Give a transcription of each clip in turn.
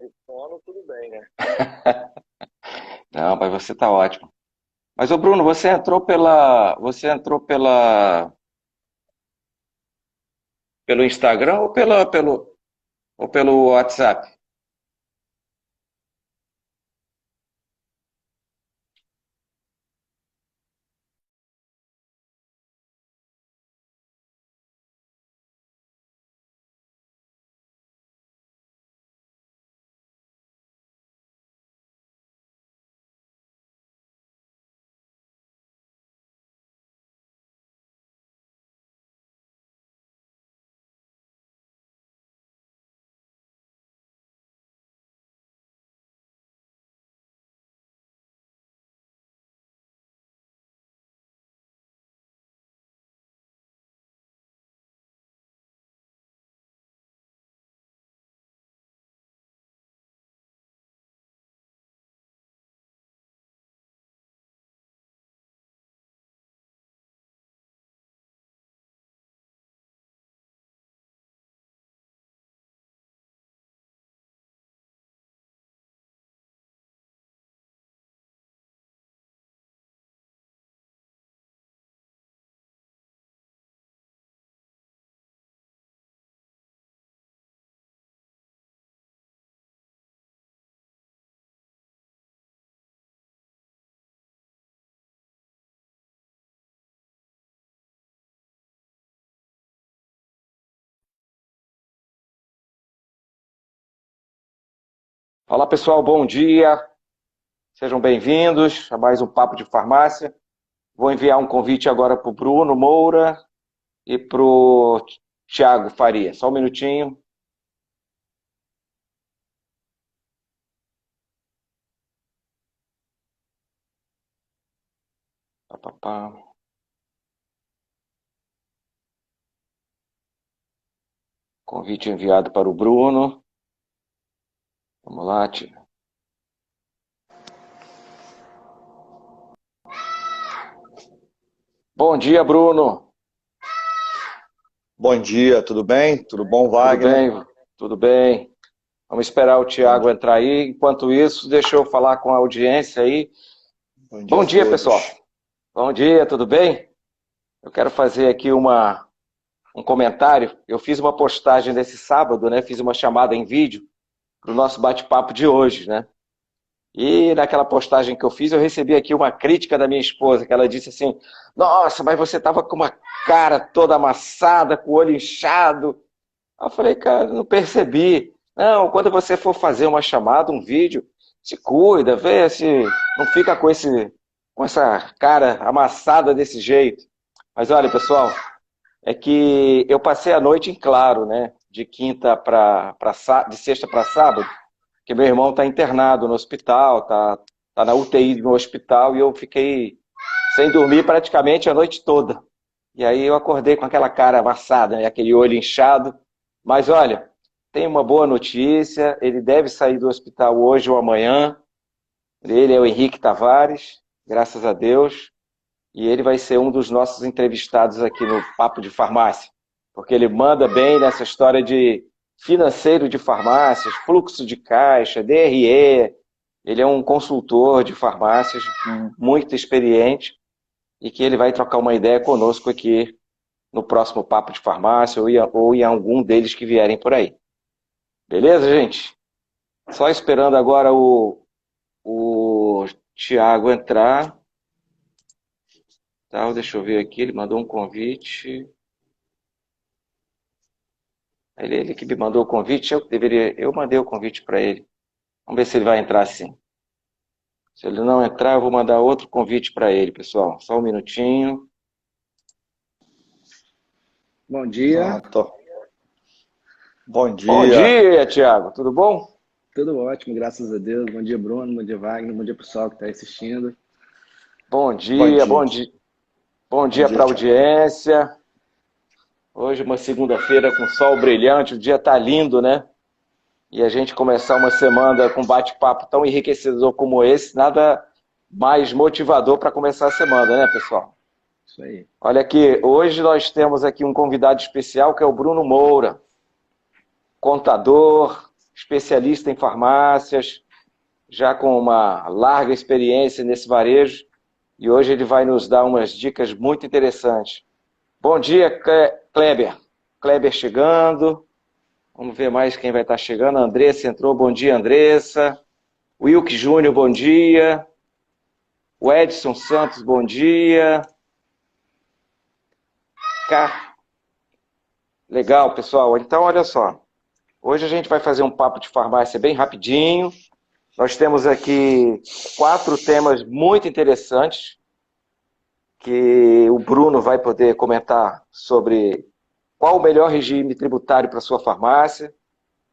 de sono, tudo bem, né? Não, mas você tá ótimo. Mas, ô Bruno, pelo Instagram ou pelo WhatsApp? Olá, pessoal, bom dia. Sejam bem-vindos a mais um Papo de Farmácia. Vou enviar um convite agora para o Bruno Moura e para o Thiago Faria. Só um minutinho. Pá, pá, pá. Convite enviado para o Bruno. Vamos lá, Thiago. Bom dia, Bruno. Bom dia, tudo bem? Tudo bom, Tudo Wagner? bem? Tudo bem. Vamos esperar o Bom Thiago dia, entrar aí. Enquanto isso, deixa eu falar com a audiência aí. bom dia Bom a dia, pessoal. todos. Bom dia, tudo bem? Eu quero fazer aqui um comentário. Eu fiz uma postagem desse sábado, né? Fiz uma chamada em vídeo para o nosso bate-papo de hoje, né? E naquela postagem que eu fiz, eu recebi aqui uma crítica da minha esposa, que ela disse assim: Nossa, mas você tava com uma cara toda amassada, com o olho inchado. Aí eu falei, cara, não percebi. Não, quando você for fazer uma chamada, um vídeo, se cuida, vê se não fica com essa cara amassada desse jeito. Mas olha, pessoal, é que eu passei a noite em claro, né? De de sexta para sábado, que meu irmão está internado no hospital, tá na UTI no hospital e eu fiquei sem dormir praticamente a noite toda. E aí eu acordei com aquela cara amassada, né? Aquele olho inchado. Mas olha, tem uma boa notícia, ele deve sair do hospital hoje ou amanhã. Ele é o Henrique Tavares, graças a Deus. E ele vai ser um dos nossos entrevistados aqui no Papo de Farmácia, porque ele manda bem nessa história de financeiro de farmácias, fluxo de caixa, DRE. Ele é um consultor de farmácias muito experiente e que ele vai trocar uma ideia conosco aqui no próximo Papo de Farmácia ou em algum deles que vierem por aí. Beleza, gente? Só esperando agora o Thiago entrar. Tá, deixa eu ver aqui, ele mandou um convite. Ele que me mandou o convite, eu mandei o convite para ele. Vamos ver se ele vai entrar sim. Se ele não entrar, eu vou mandar outro convite para ele, pessoal. Só um minutinho. Bom dia, Pronto. Bom Bom dia. dia, Thiago. Tudo bom? tudo ótimo, graças a Deus. Bom dia, Bruno, bom dia, Wagner, bom dia, pessoal que está assistindo. Bom Bom dia, dia. bom dia, bom Bom dia dia, para a Thiago. audiência. Hoje uma segunda-feira com sol brilhante, o dia tá lindo, né? E a gente começar uma semana com um bate-papo tão enriquecedor como esse, nada mais motivador para começar a semana, né, pessoal? Isso aí. Olha aqui, hoje nós temos aqui um convidado especial que é o Bruno Moura, contador, especialista em farmácias, já com uma larga experiência nesse varejo, e hoje ele vai nos dar umas dicas muito interessantes. Bom dia, Kleber. Kleber chegando. Vamos ver mais quem vai estar chegando. A Andressa entrou. Bom dia, Andressa. Wilk Júnior, bom dia. O Edson Santos, bom dia. Legal, pessoal. Então, olha só. Hoje a gente vai fazer um papo de farmácia bem rapidinho. Nós temos aqui 4 temas muito interessantes que o Bruno vai poder comentar sobre qual o melhor regime tributário para a sua farmácia.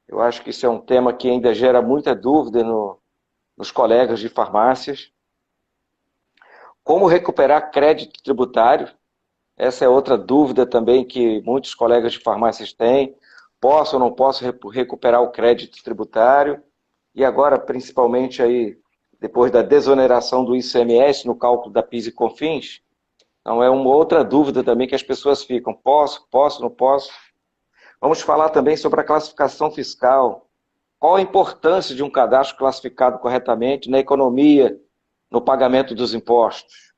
Eu acho que isso é um tema que ainda gera muita dúvida nos colegas de farmácias. Como recuperar crédito tributário? Essa é outra dúvida também que muitos colegas de farmácias têm. Posso ou não posso recuperar o crédito tributário? E agora, principalmente, aí, depois da desoneração do ICMS no cálculo da PIS e COFINS, então é uma outra dúvida também que as pessoas ficam. Posso, não posso? Vamos falar também sobre a classificação fiscal. Qual a importância de um cadastro classificado corretamente na economia, no pagamento dos impostos?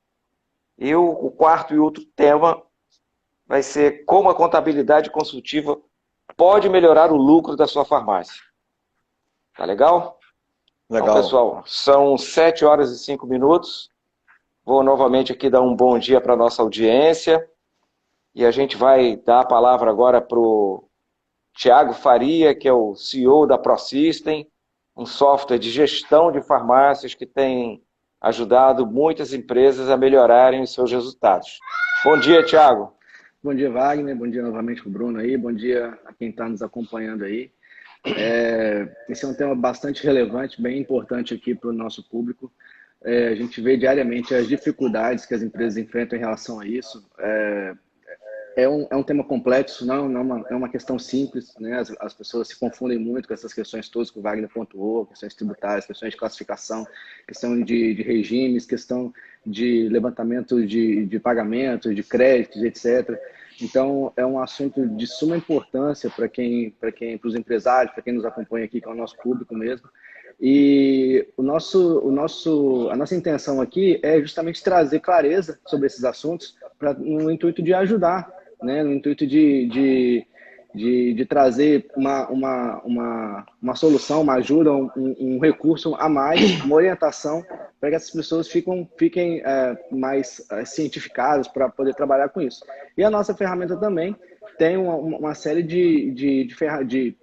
E o quarto e último tema vai ser como a contabilidade consultiva pode melhorar o lucro da sua farmácia. Tá legal? Legal. Então, pessoal, são 7 horas e 5 minutos. Vou novamente aqui dar um bom dia para a nossa audiência. E a gente vai dar a palavra agora para o Thiago Faria, que é o CEO da ProSystem, um software de gestão de farmácias que tem ajudado muitas empresas a melhorarem os seus resultados. Bom dia, Thiago. Bom dia, Wagner. Bom dia novamente para o Bruno aí. Bom dia a quem está nos acompanhando aí. Esse é um tema bastante relevante, bem importante aqui para o nosso público. A gente vê diariamente as dificuldades que as empresas enfrentam em relação a isso. É um tema complexo, não é uma questão simples, né? As pessoas se confundem muito com essas questões todas que o Wagner pontuou, questões tributárias, questões de classificação, questão de regimes, questão de levantamento de pagamentos, de créditos, etc. Então, é um assunto de suma importância para os empresários, para quem nos acompanha aqui, que é o nosso público mesmo. E a nossa intenção aqui é justamente trazer clareza sobre esses assuntos no intuito de ajudar, né? No intuito de trazer uma solução, uma ajuda, um recurso a mais, uma orientação para que essas pessoas fiquem mais cientificadas para poder trabalhar com isso. E a nossa ferramenta também tem uma série de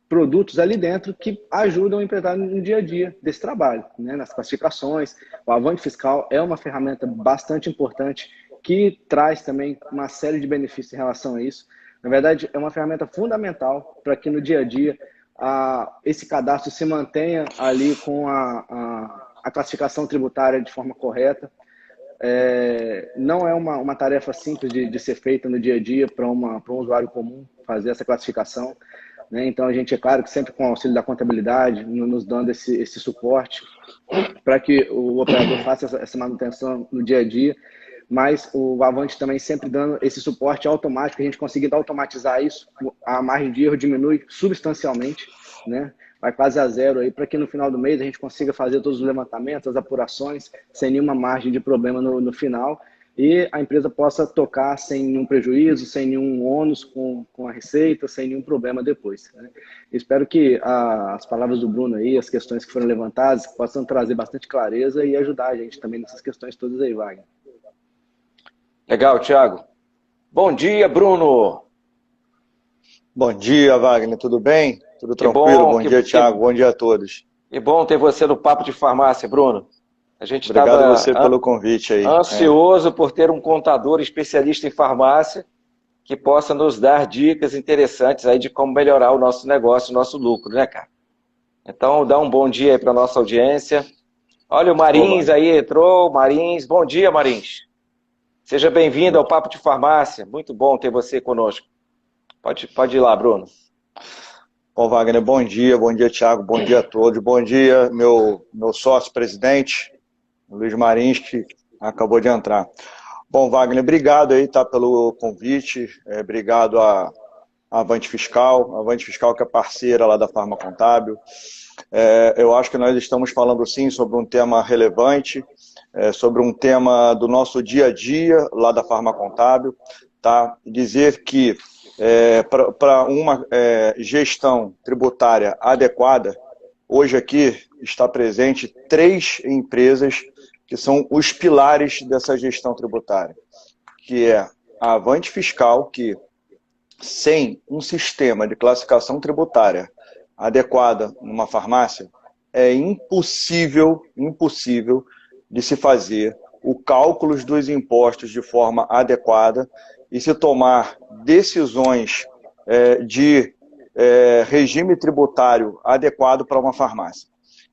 produtos ali dentro que ajudam o empresário no dia a dia desse trabalho, né? Nas classificações. O Avante Fiscal é uma ferramenta bastante importante que traz também uma série de benefícios em relação a isso. Na verdade, é uma ferramenta fundamental para que no dia a dia esse cadastro se mantenha ali com a classificação tributária de forma correta. Não é uma tarefa simples de ser feita no dia a dia para um usuário comum fazer essa classificação, né? Então, a gente, é claro, que sempre com o auxílio da contabilidade, nos dando esse suporte para que o operador faça essa manutenção no dia a dia, mas o Avante também sempre dando esse suporte automático, a gente conseguindo automatizar isso, a margem de erro diminui substancialmente, né? Vai quase a zero aí, para que no final do mês a gente consiga fazer todos os levantamentos, as apurações, sem nenhuma margem de problema no final, e a empresa possa tocar sem nenhum prejuízo, sem nenhum ônus com a receita, sem nenhum problema depois, né? Espero que as palavras do Bruno aí, as questões que foram levantadas, possam trazer bastante clareza e ajudar a gente também nessas questões todas aí, Wagner. Legal, Thiago. Bom dia, Bruno. Bom dia, Wagner. Tudo bem? Tudo tranquilo? Bom dia, Thiago. Bom dia a todos. Que bom ter você no Papo de Farmácia, Bruno. A gente Obrigado a você pelo convite aí. Ansioso por ter um contador especialista em farmácia que possa nos dar dicas interessantes aí de como melhorar o nosso negócio, o nosso lucro, né, cara? Então, dá um bom dia aí para a nossa audiência. Olha, o Marins aí entrou. Marins, bom dia, Marins. Seja bem-vindo ao Papo de Farmácia. Muito bom ter você conosco. Pode ir lá, Bruno. Bom, Wagner, bom dia, Thiago, bom dia a todos. Bom dia, meu sócio-presidente, Luiz Marins, que acabou de entrar. Bom, Wagner, obrigado aí, tá, pelo convite, obrigado a Avante Fiscal que é parceira lá da Farma Contábil. Eu acho que nós estamos falando sim sobre um tema relevante, sobre um tema do nosso dia a dia lá da Farma Contábil, tá? Dizer que para uma gestão tributária adequada, hoje aqui está presente 3 empresas que são os pilares dessa gestão tributária, que é a Avante Fiscal, que sem um sistema de classificação tributária adequada numa farmácia, é impossível de se fazer o cálculo dos impostos de forma adequada e se tomar decisões de regime tributário adequado para uma farmácia.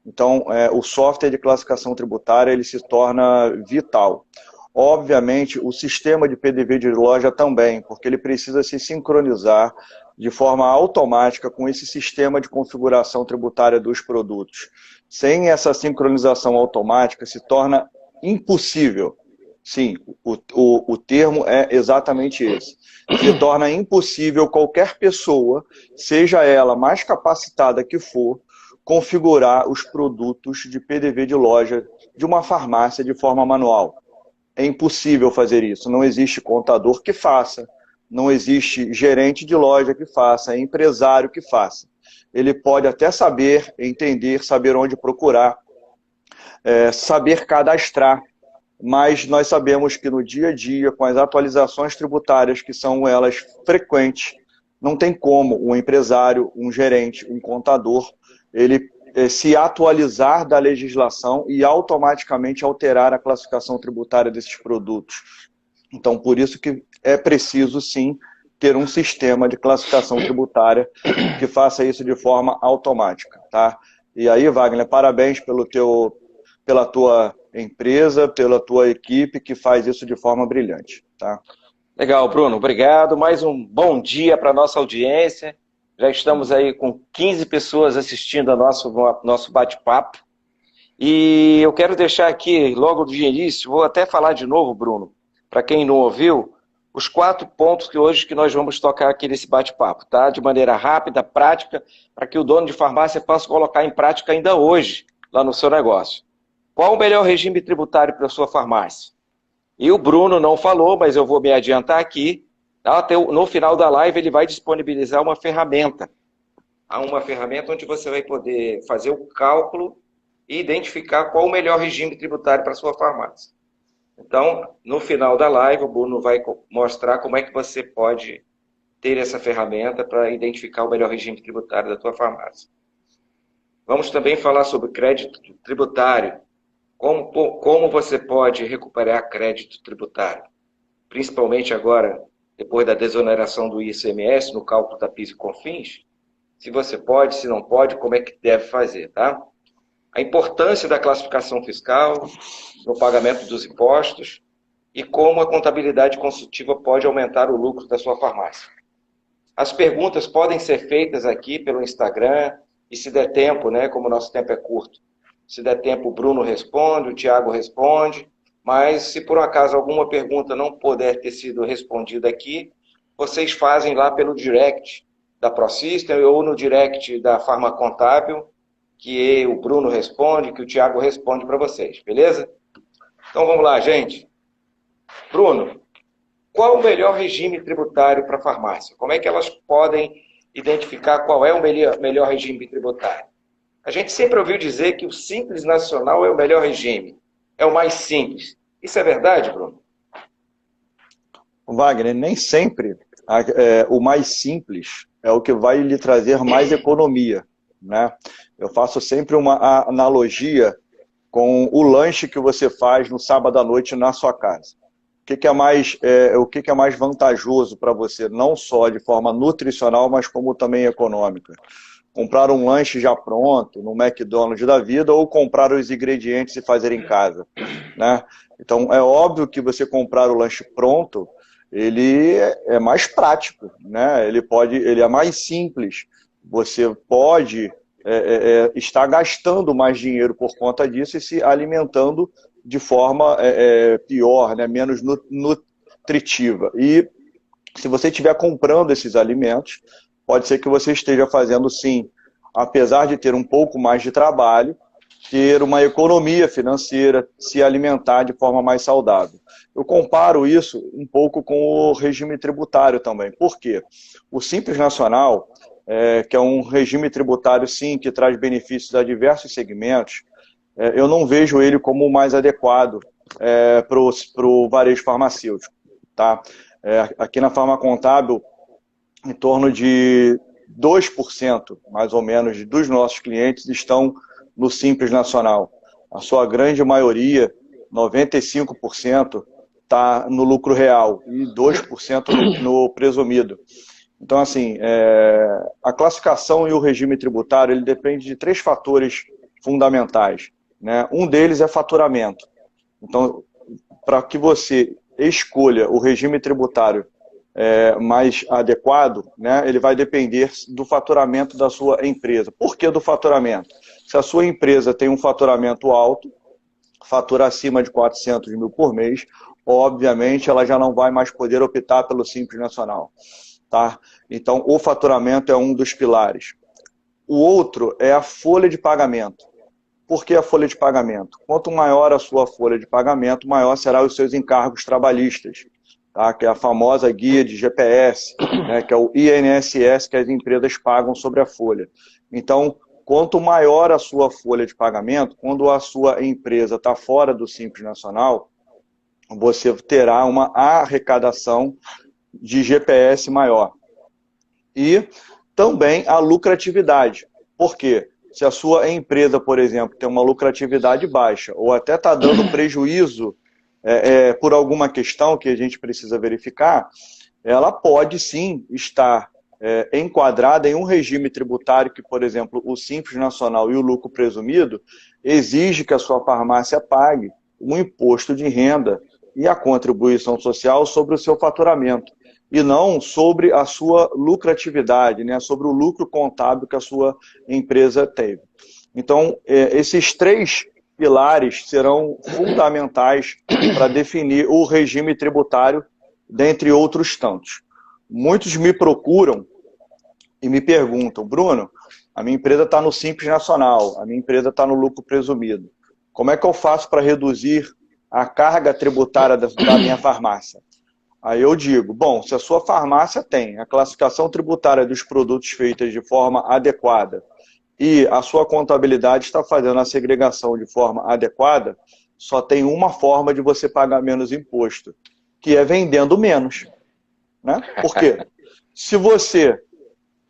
Então, o software de classificação tributária ele se torna vital. Obviamente, o sistema de PDV de loja também, porque ele precisa se sincronizar de forma automática com esse sistema de configuração tributária dos produtos. Sem essa sincronização automática, se torna impossível. Sim, o termo é exatamente esse. Se torna impossível qualquer pessoa, seja ela mais capacitada que for, configurar os produtos de PDV de loja de uma farmácia de forma manual. É impossível fazer isso. Não existe contador que faça, não existe gerente de loja que faça, é empresário que faça. Ele pode até saber, entender, saber onde procurar, saber cadastrar, mas nós sabemos que no dia a dia, com as atualizações tributárias, que são elas frequentes, não tem como um empresário, um gerente, um contador, ele se atualizar da legislação e automaticamente alterar a classificação tributária desses produtos. Então, por isso que é preciso, sim, ter um sistema de classificação tributária que faça isso de forma automática, tá? E aí, Wagner, parabéns pela tua empresa, pela tua equipe que faz isso de forma brilhante, tá? Legal, Bruno, obrigado. Mais um bom dia para a nossa audiência. Já estamos aí com 15 pessoas assistindo ao nosso bate-papo. E eu quero deixar aqui, logo de início, vou até falar de novo, Bruno, para quem não ouviu, os 4 pontos que nós vamos tocar aqui nesse bate-papo, tá? De maneira rápida, prática, para que o dono de farmácia possa colocar em prática ainda hoje, lá no seu negócio. Qual o melhor regime tributário para a sua farmácia? E o Bruno não falou, mas eu vou me adiantar aqui. No final da live ele vai disponibilizar uma ferramenta. Uma ferramenta onde você vai poder fazer o cálculo e identificar qual o melhor regime tributário para a sua farmácia. Então, no final da live, o Bruno vai mostrar como é que você pode ter essa ferramenta para identificar o melhor regime tributário da tua farmácia. Vamos também falar sobre crédito tributário. Como você pode recuperar crédito tributário? Principalmente agora, depois da desoneração do ICMS no cálculo da PIS e COFINS. Se você pode, se não pode, como é que deve fazer, tá? A importância da classificação fiscal no pagamento dos impostos e como a contabilidade consultiva pode aumentar o lucro da sua farmácia. As perguntas podem ser feitas aqui pelo Instagram e se der tempo, né, como o nosso tempo é curto, se der tempo o Bruno responde, o Thiago responde, mas se por um acaso alguma pergunta não puder ter sido respondida aqui, vocês fazem lá pelo direct da ProSystem ou no direct da Farma Contábil, que o Bruno responde, que o Thiago responde para vocês, beleza? Então vamos lá, gente. Bruno, qual o melhor regime tributário para a farmácia? Como é que elas podem identificar qual é o melhor regime tributário? A gente sempre ouviu dizer que o Simples Nacional é o melhor regime, é o mais simples. Isso é verdade, Bruno? Wagner, nem sempre o mais simples é o que vai lhe trazer mais economia, né? Eu faço sempre uma analogia com o lanche que você faz no sábado à noite na sua casa. O que é mais vantajoso para você, não só de forma nutricional, mas como também econômica? Comprar um lanche já pronto, no McDonald's da vida, ou comprar os ingredientes e fazer em casa, né? Então, é óbvio que você comprar o lanche pronto, ele é mais prático, né? Ele é mais simples. Você pode estar gastando mais dinheiro por conta disso e se alimentando de forma pior, né? Menos nutritiva. E Se você estiver comprando esses alimentos, pode ser que você esteja fazendo sim, apesar de ter um pouco mais de trabalho, ter uma economia financeira, se alimentar de forma mais saudável. Eu comparo isso um pouco com o regime tributário também. Por quê? O Simples Nacional, que é um regime tributário, sim, que traz benefícios a diversos segmentos, eu não vejo ele como o mais adequado para o varejo farmacêutico. Tá? Aqui na Farma Contábil, em torno de 2%, mais ou menos, dos nossos clientes estão no Simples Nacional. A sua grande maioria, 95%, está no lucro real e 2% no presumido. Então, assim, a classificação e o regime tributário, ele depende de 3 fatores fundamentais, né? Um deles é faturamento. Então, para que você escolha o regime tributário mais adequado, né, ele vai depender do faturamento da sua empresa. Por que do faturamento? Se a sua empresa tem um faturamento alto, fatura acima de 400 mil por mês, obviamente ela já não vai mais poder optar pelo Simples Nacional. Tá? Então, o faturamento é um dos pilares. O outro é a folha de pagamento. Por que a folha de pagamento? Quanto maior a sua folha de pagamento, maior serão os seus encargos trabalhistas. Tá? Que é a famosa guia de GPS, né? Que é o INSS que as empresas pagam sobre a folha. Então, quanto maior a sua folha de pagamento, quando a sua empresa está fora do Simples Nacional, você terá uma arrecadação de GPS maior. E também a lucratividade. Por quê? Se a sua empresa, por exemplo, tem uma lucratividade baixa ou até está dando prejuízo por alguma questão que a gente precisa verificar, ela pode sim estar enquadrada em um regime tributário que, por exemplo, o Simples Nacional e o lucro presumido exige que a sua farmácia pague um imposto de renda e a contribuição social sobre o seu faturamento, e não sobre a sua lucratividade, né, sobre o lucro contábil que a sua empresa teve. Então, esses 3 pilares serão fundamentais para definir o regime tributário, dentre outros tantos. Muitos me procuram e me perguntam, Bruno, a minha empresa está no Simples Nacional, a minha empresa está no lucro presumido. Como é que eu faço para reduzir a carga tributária da minha farmácia? Aí eu digo, bom, se a sua farmácia tem a classificação tributária dos produtos feitas de forma adequada e a sua contabilidade está fazendo a segregação de forma adequada, só tem uma forma de você pagar menos imposto, que é vendendo menos. Né? Por quê? Se você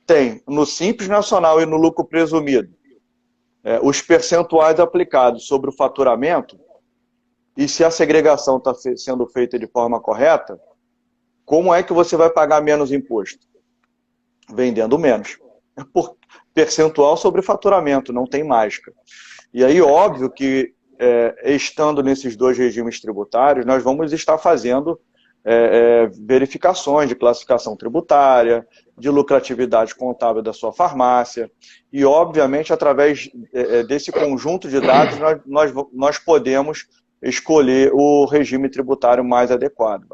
tem no Simples Nacional e no lucro presumido os percentuais aplicados sobre o faturamento, e se a segregação está sendo feita de forma correta, como é que você vai pagar menos imposto? Vendendo menos. Por percentual sobre faturamento, não tem mágica. E aí, óbvio que, estando nesses 2 regimes tributários, nós vamos estar fazendo verificações de classificação tributária, de lucratividade contábil da sua farmácia, e, obviamente, através desse conjunto de dados, nós podemos escolher o regime tributário mais adequado.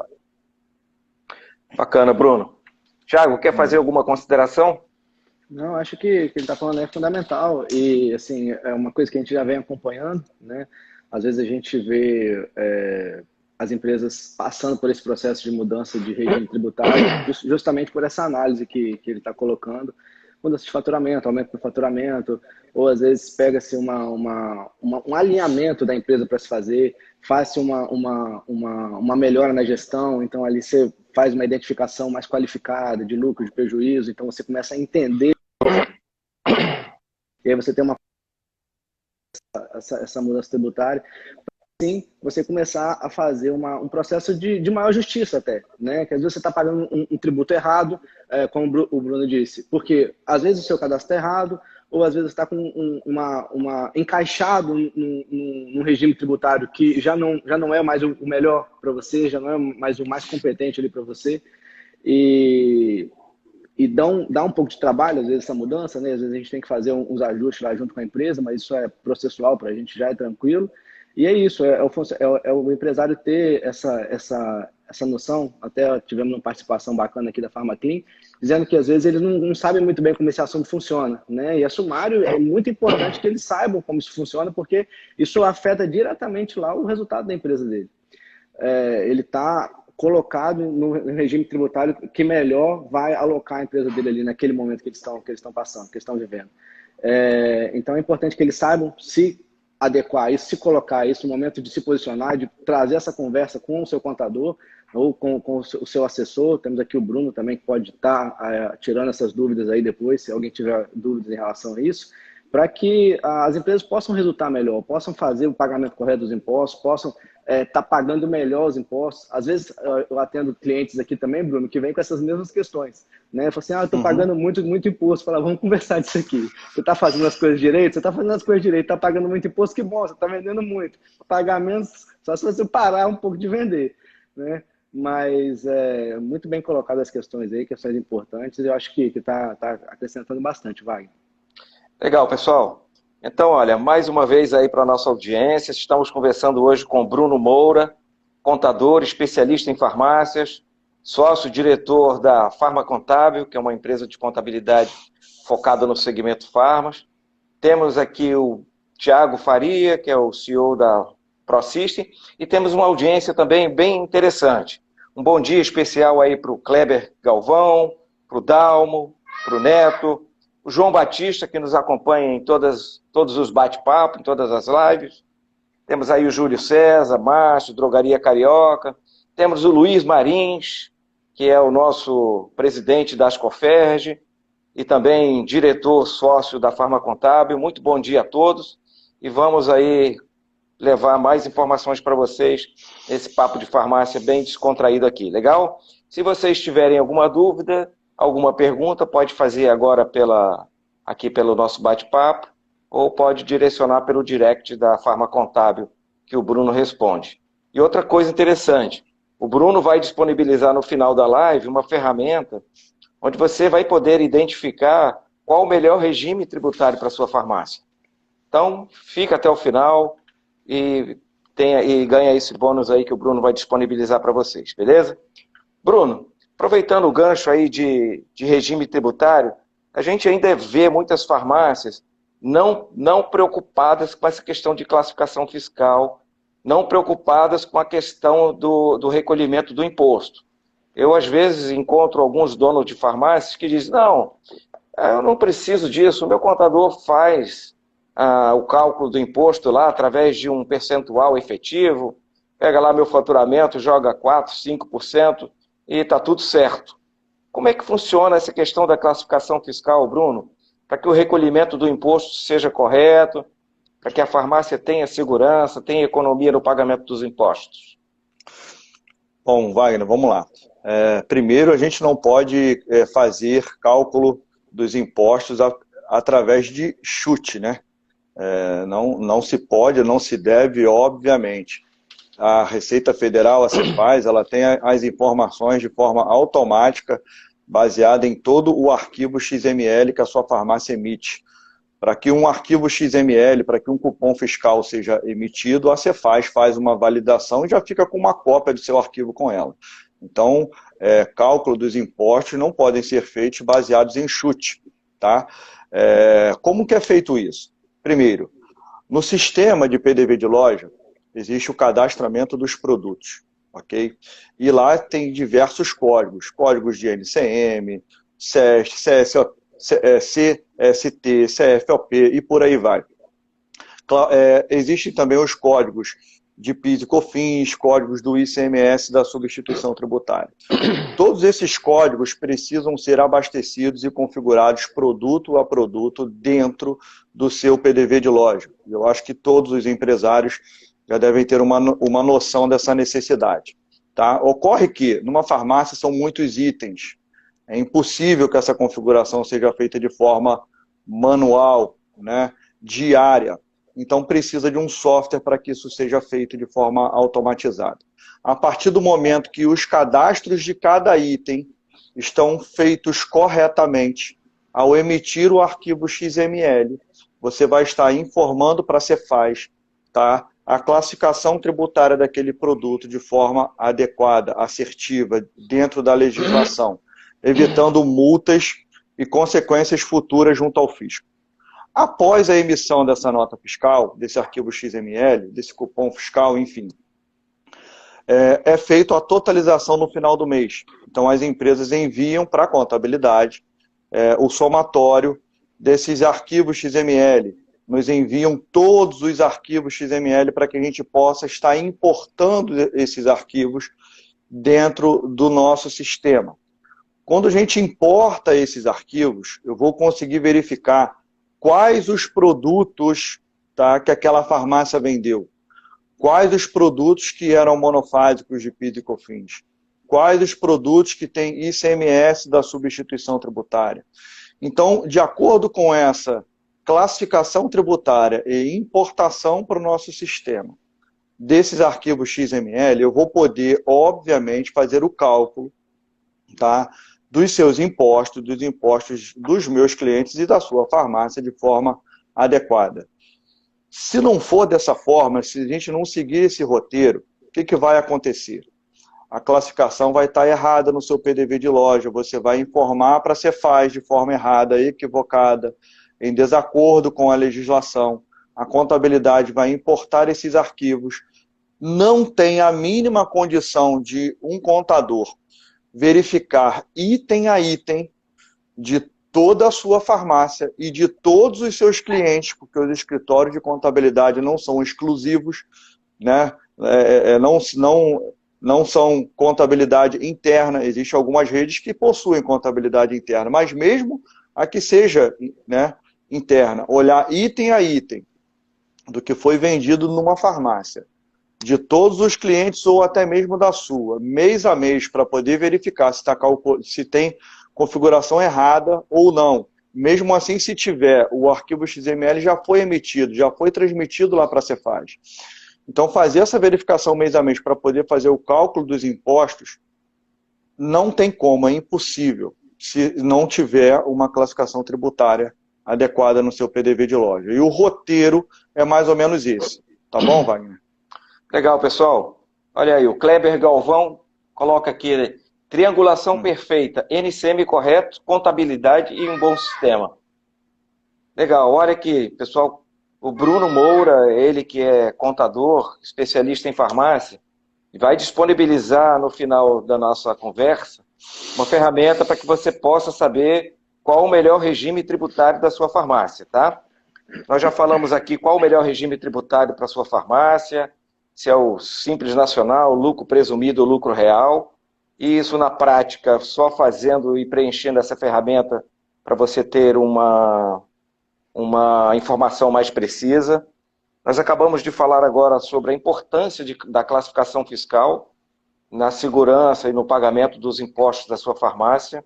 Bacana, Bruno. Thiago, quer fazer alguma consideração? Não, acho que o que ele está falando é fundamental e, assim, é uma coisa que a gente já vem acompanhando, né? Às vezes a gente vê as empresas passando por esse processo de mudança de regime tributário justamente por essa análise que ele está colocando. Mudança de faturamento, aumento do faturamento, ou às vezes pega-se um alinhamento da empresa para se fazer, faz-se uma melhora na gestão, então ali você faz uma identificação mais qualificada de lucro, de prejuízo, então você começa a entender, e aí você tem essa mudança tributária, sim, você começar a fazer um processo de maior justiça até, né? Que às vezes você está pagando um tributo errado, como o Bruno disse, porque às vezes o seu cadastro está errado, ou às vezes está com encaixado num regime tributário que já não é mais o melhor para você, já não é mais o mais competente ali para você, e dá um pouco de trabalho, às vezes, essa mudança, né? Às vezes a gente tem que fazer uns ajustes lá junto com a empresa, mas isso é processual para a gente, já é tranquilo. E é isso, é o empresário ter essa noção, até tivemos uma participação bacana aqui da PharmaClean, dizendo que às vezes eles não sabem muito bem como esse assunto funciona, né? E a Sumário é muito importante que eles saibam como isso funciona, porque isso afeta diretamente lá o resultado da empresa dele. Ele está colocado no regime tributário que melhor vai alocar a empresa dele ali naquele momento que eles estão passando, que eles estão vivendo. Então é importante que eles saibam se adequar isso, se colocar isso no momento de se posicionar, de trazer essa conversa com o seu contador ou com o seu assessor. Temos aqui o Bruno também, que pode estar tirando essas dúvidas aí depois, se alguém tiver dúvidas em relação a isso, para que as empresas possam resultar melhor, possam fazer o pagamento correto dos impostos, possam estar pagando melhor os impostos. Às vezes eu atendo clientes aqui também, Bruno, que vêm com essas mesmas questões. Né? Eu falo assim, eu estou pagando muito imposto. Fala, vamos conversar disso aqui. Você está fazendo as coisas direito? Você está fazendo as coisas direito, está pagando muito imposto, que bom, você está vendendo muito. Pagar menos, só se você parar um pouco de vender. Né? Mas muito bem colocadas as questões aí, questões importantes, e eu acho que está acrescentando bastante, Wagner. Legal, pessoal. Então, olha, mais uma vez aí para a nossa audiência, estamos conversando hoje com Bruno Moura, contador, especialista em farmácias, sócio-diretor da Farma Contábil, que é uma empresa de contabilidade focada no segmento farmas. Temos aqui o Thiago Faria, que é o CEO da ProSystem, e temos uma audiência também bem interessante. Um bom dia especial aí para o Kleber Galvão, para o Dalmo, para o Neto, o João Batista, que nos acompanha em todos os bate-papos, em todas as lives. Temos aí o Júlio César, Márcio, Drogaria Carioca. Temos o Luiz Marins, que é o nosso presidente da Ascoferge e também diretor sócio da Farma Contábil. Muito bom dia a todos. E vamos aí levar mais informações para vocês nesse papo de farmácia bem descontraído aqui. Legal? Se vocês tiverem alguma dúvida, alguma pergunta, pode fazer agora aqui pelo nosso bate-papo, ou pode direcionar pelo direct da Farma Contábil, que o Bruno responde. E outra coisa interessante, o Bruno vai disponibilizar no final da live uma ferramenta onde você vai poder identificar qual o melhor regime tributário para a sua farmácia. Então, fica até o final e ganha esse bônus aí que o Bruno vai disponibilizar para vocês, beleza? Bruno, aproveitando o gancho aí de regime tributário, a gente ainda vê muitas farmácias não preocupadas com essa questão de classificação fiscal, não preocupadas com a questão do recolhimento do imposto. Eu, às vezes, encontro alguns donos de farmácias que dizem, não, eu não preciso disso, o meu contador faz o cálculo do imposto lá através de um percentual efetivo, pega lá meu faturamento, joga 4%, 5%, e está tudo certo. Como é que funciona essa questão da classificação fiscal, Bruno? Para que o recolhimento do imposto seja correto, para que a farmácia tenha segurança, tenha economia no pagamento dos impostos? Bom, Wagner, vamos lá. Primeiro, a gente não pode fazer cálculo dos impostos através de chute, né? Não se pode, não se deve, obviamente. A Receita Federal, a Cepaz, ela tem as informações de forma automática, baseada em todo o arquivo XML que a sua farmácia emite. Para que um arquivo XML, para que um cupom fiscal seja emitido, a Cepaz faz uma validação e já fica com uma cópia do seu arquivo com ela. Então, cálculo dos impostos não podem ser feitos baseados em chute. Tá? Como que é feito isso? Primeiro, no sistema de PDV de loja, existe o cadastramento dos produtos, ok? E lá tem diversos códigos, códigos de NCM, CEST, CST, CFOP e por aí vai. Existem também os códigos de PIS e COFINS, códigos do ICMS da substituição tributária. Todos esses códigos precisam ser abastecidos e configurados produto a produto dentro do seu PDV de loja. Eu acho que todos os empresários já devem ter uma noção dessa necessidade. Tá? Ocorre que, numa farmácia, são muitos itens. É impossível que essa configuração seja feita de forma manual, né, diária. Então, precisa de um software para que isso seja feito de forma automatizada. A partir do momento que os cadastros de cada item estão feitos corretamente, ao emitir o arquivo XML, você vai estar informando para a Cepaz, tá, a classificação tributária daquele produto de forma adequada, assertiva, dentro da legislação, evitando multas e consequências futuras junto ao fisco. Após a emissão dessa nota fiscal, desse arquivo XML, desse cupom fiscal, enfim, é feita a totalização no final do mês. Então, as empresas enviam para a contabilidade o somatório desses arquivos XML. Nos enviam todos os arquivos XML para que a gente possa estar importando esses arquivos dentro do nosso sistema. Quando a gente importa esses arquivos, eu vou conseguir verificar quais os produtos, tá, que aquela farmácia vendeu. Quais os produtos que eram monofásicos de PIS e COFINS? Quais os produtos que têm ICMS da substituição tributária? Então, de acordo com essa classificação tributária e importação para o nosso sistema desses arquivos XML, eu vou poder, obviamente, fazer o cálculo, tá, dos seus impostos, dos impostos dos meus clientes e da sua farmácia de forma adequada. Se não for dessa forma, se a gente não seguir esse roteiro, o que vai acontecer? A classificação vai estar errada no seu PDV de loja, você vai informar para a Cefaz de forma errada, equivocada, em desacordo com a legislação. A contabilidade vai importar esses arquivos. Não tem a mínima condição de um contador verificar item a item de toda a sua farmácia e de todos os seus clientes, porque os escritórios de contabilidade não são exclusivos, né? Não são contabilidade interna, existem algumas redes que possuem contabilidade interna, mas mesmo a que seja, né, interna, olhar item a item do que foi vendido numa farmácia, de todos os clientes ou até mesmo da sua, mês a mês, para poder verificar se tem configuração errada ou não. Mesmo assim, se tiver, o arquivo XML já foi emitido, já foi transmitido lá para a Cefaz. Então, fazer essa verificação mês a mês para poder fazer o cálculo dos impostos, não tem como, é impossível, se não tiver uma classificação tributária adequada no seu PDV de loja. E o roteiro é mais ou menos esse. Tá bom, Wagner? Legal, pessoal. Olha aí, o Kleber Galvão coloca aqui, né? Triangulação perfeita, NCM correto, contabilidade e um bom sistema. Legal, olha aqui, pessoal, o Bruno Moura, ele que é contador, especialista em farmácia, vai disponibilizar no final da nossa conversa uma ferramenta para que você possa saber qual o melhor regime tributário da sua farmácia, tá? Nós já falamos aqui qual o melhor regime tributário para a sua farmácia, se é o Simples Nacional, lucro presumido ou lucro real. E isso na prática, só fazendo e preenchendo essa ferramenta para você ter uma informação mais precisa. Nós acabamos de falar agora sobre a importância da classificação fiscal na segurança e no pagamento dos impostos da sua farmácia.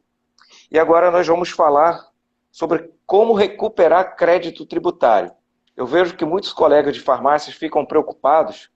E agora nós vamos falar sobre como recuperar crédito tributário. Eu vejo que muitos colegas de farmácias ficam preocupados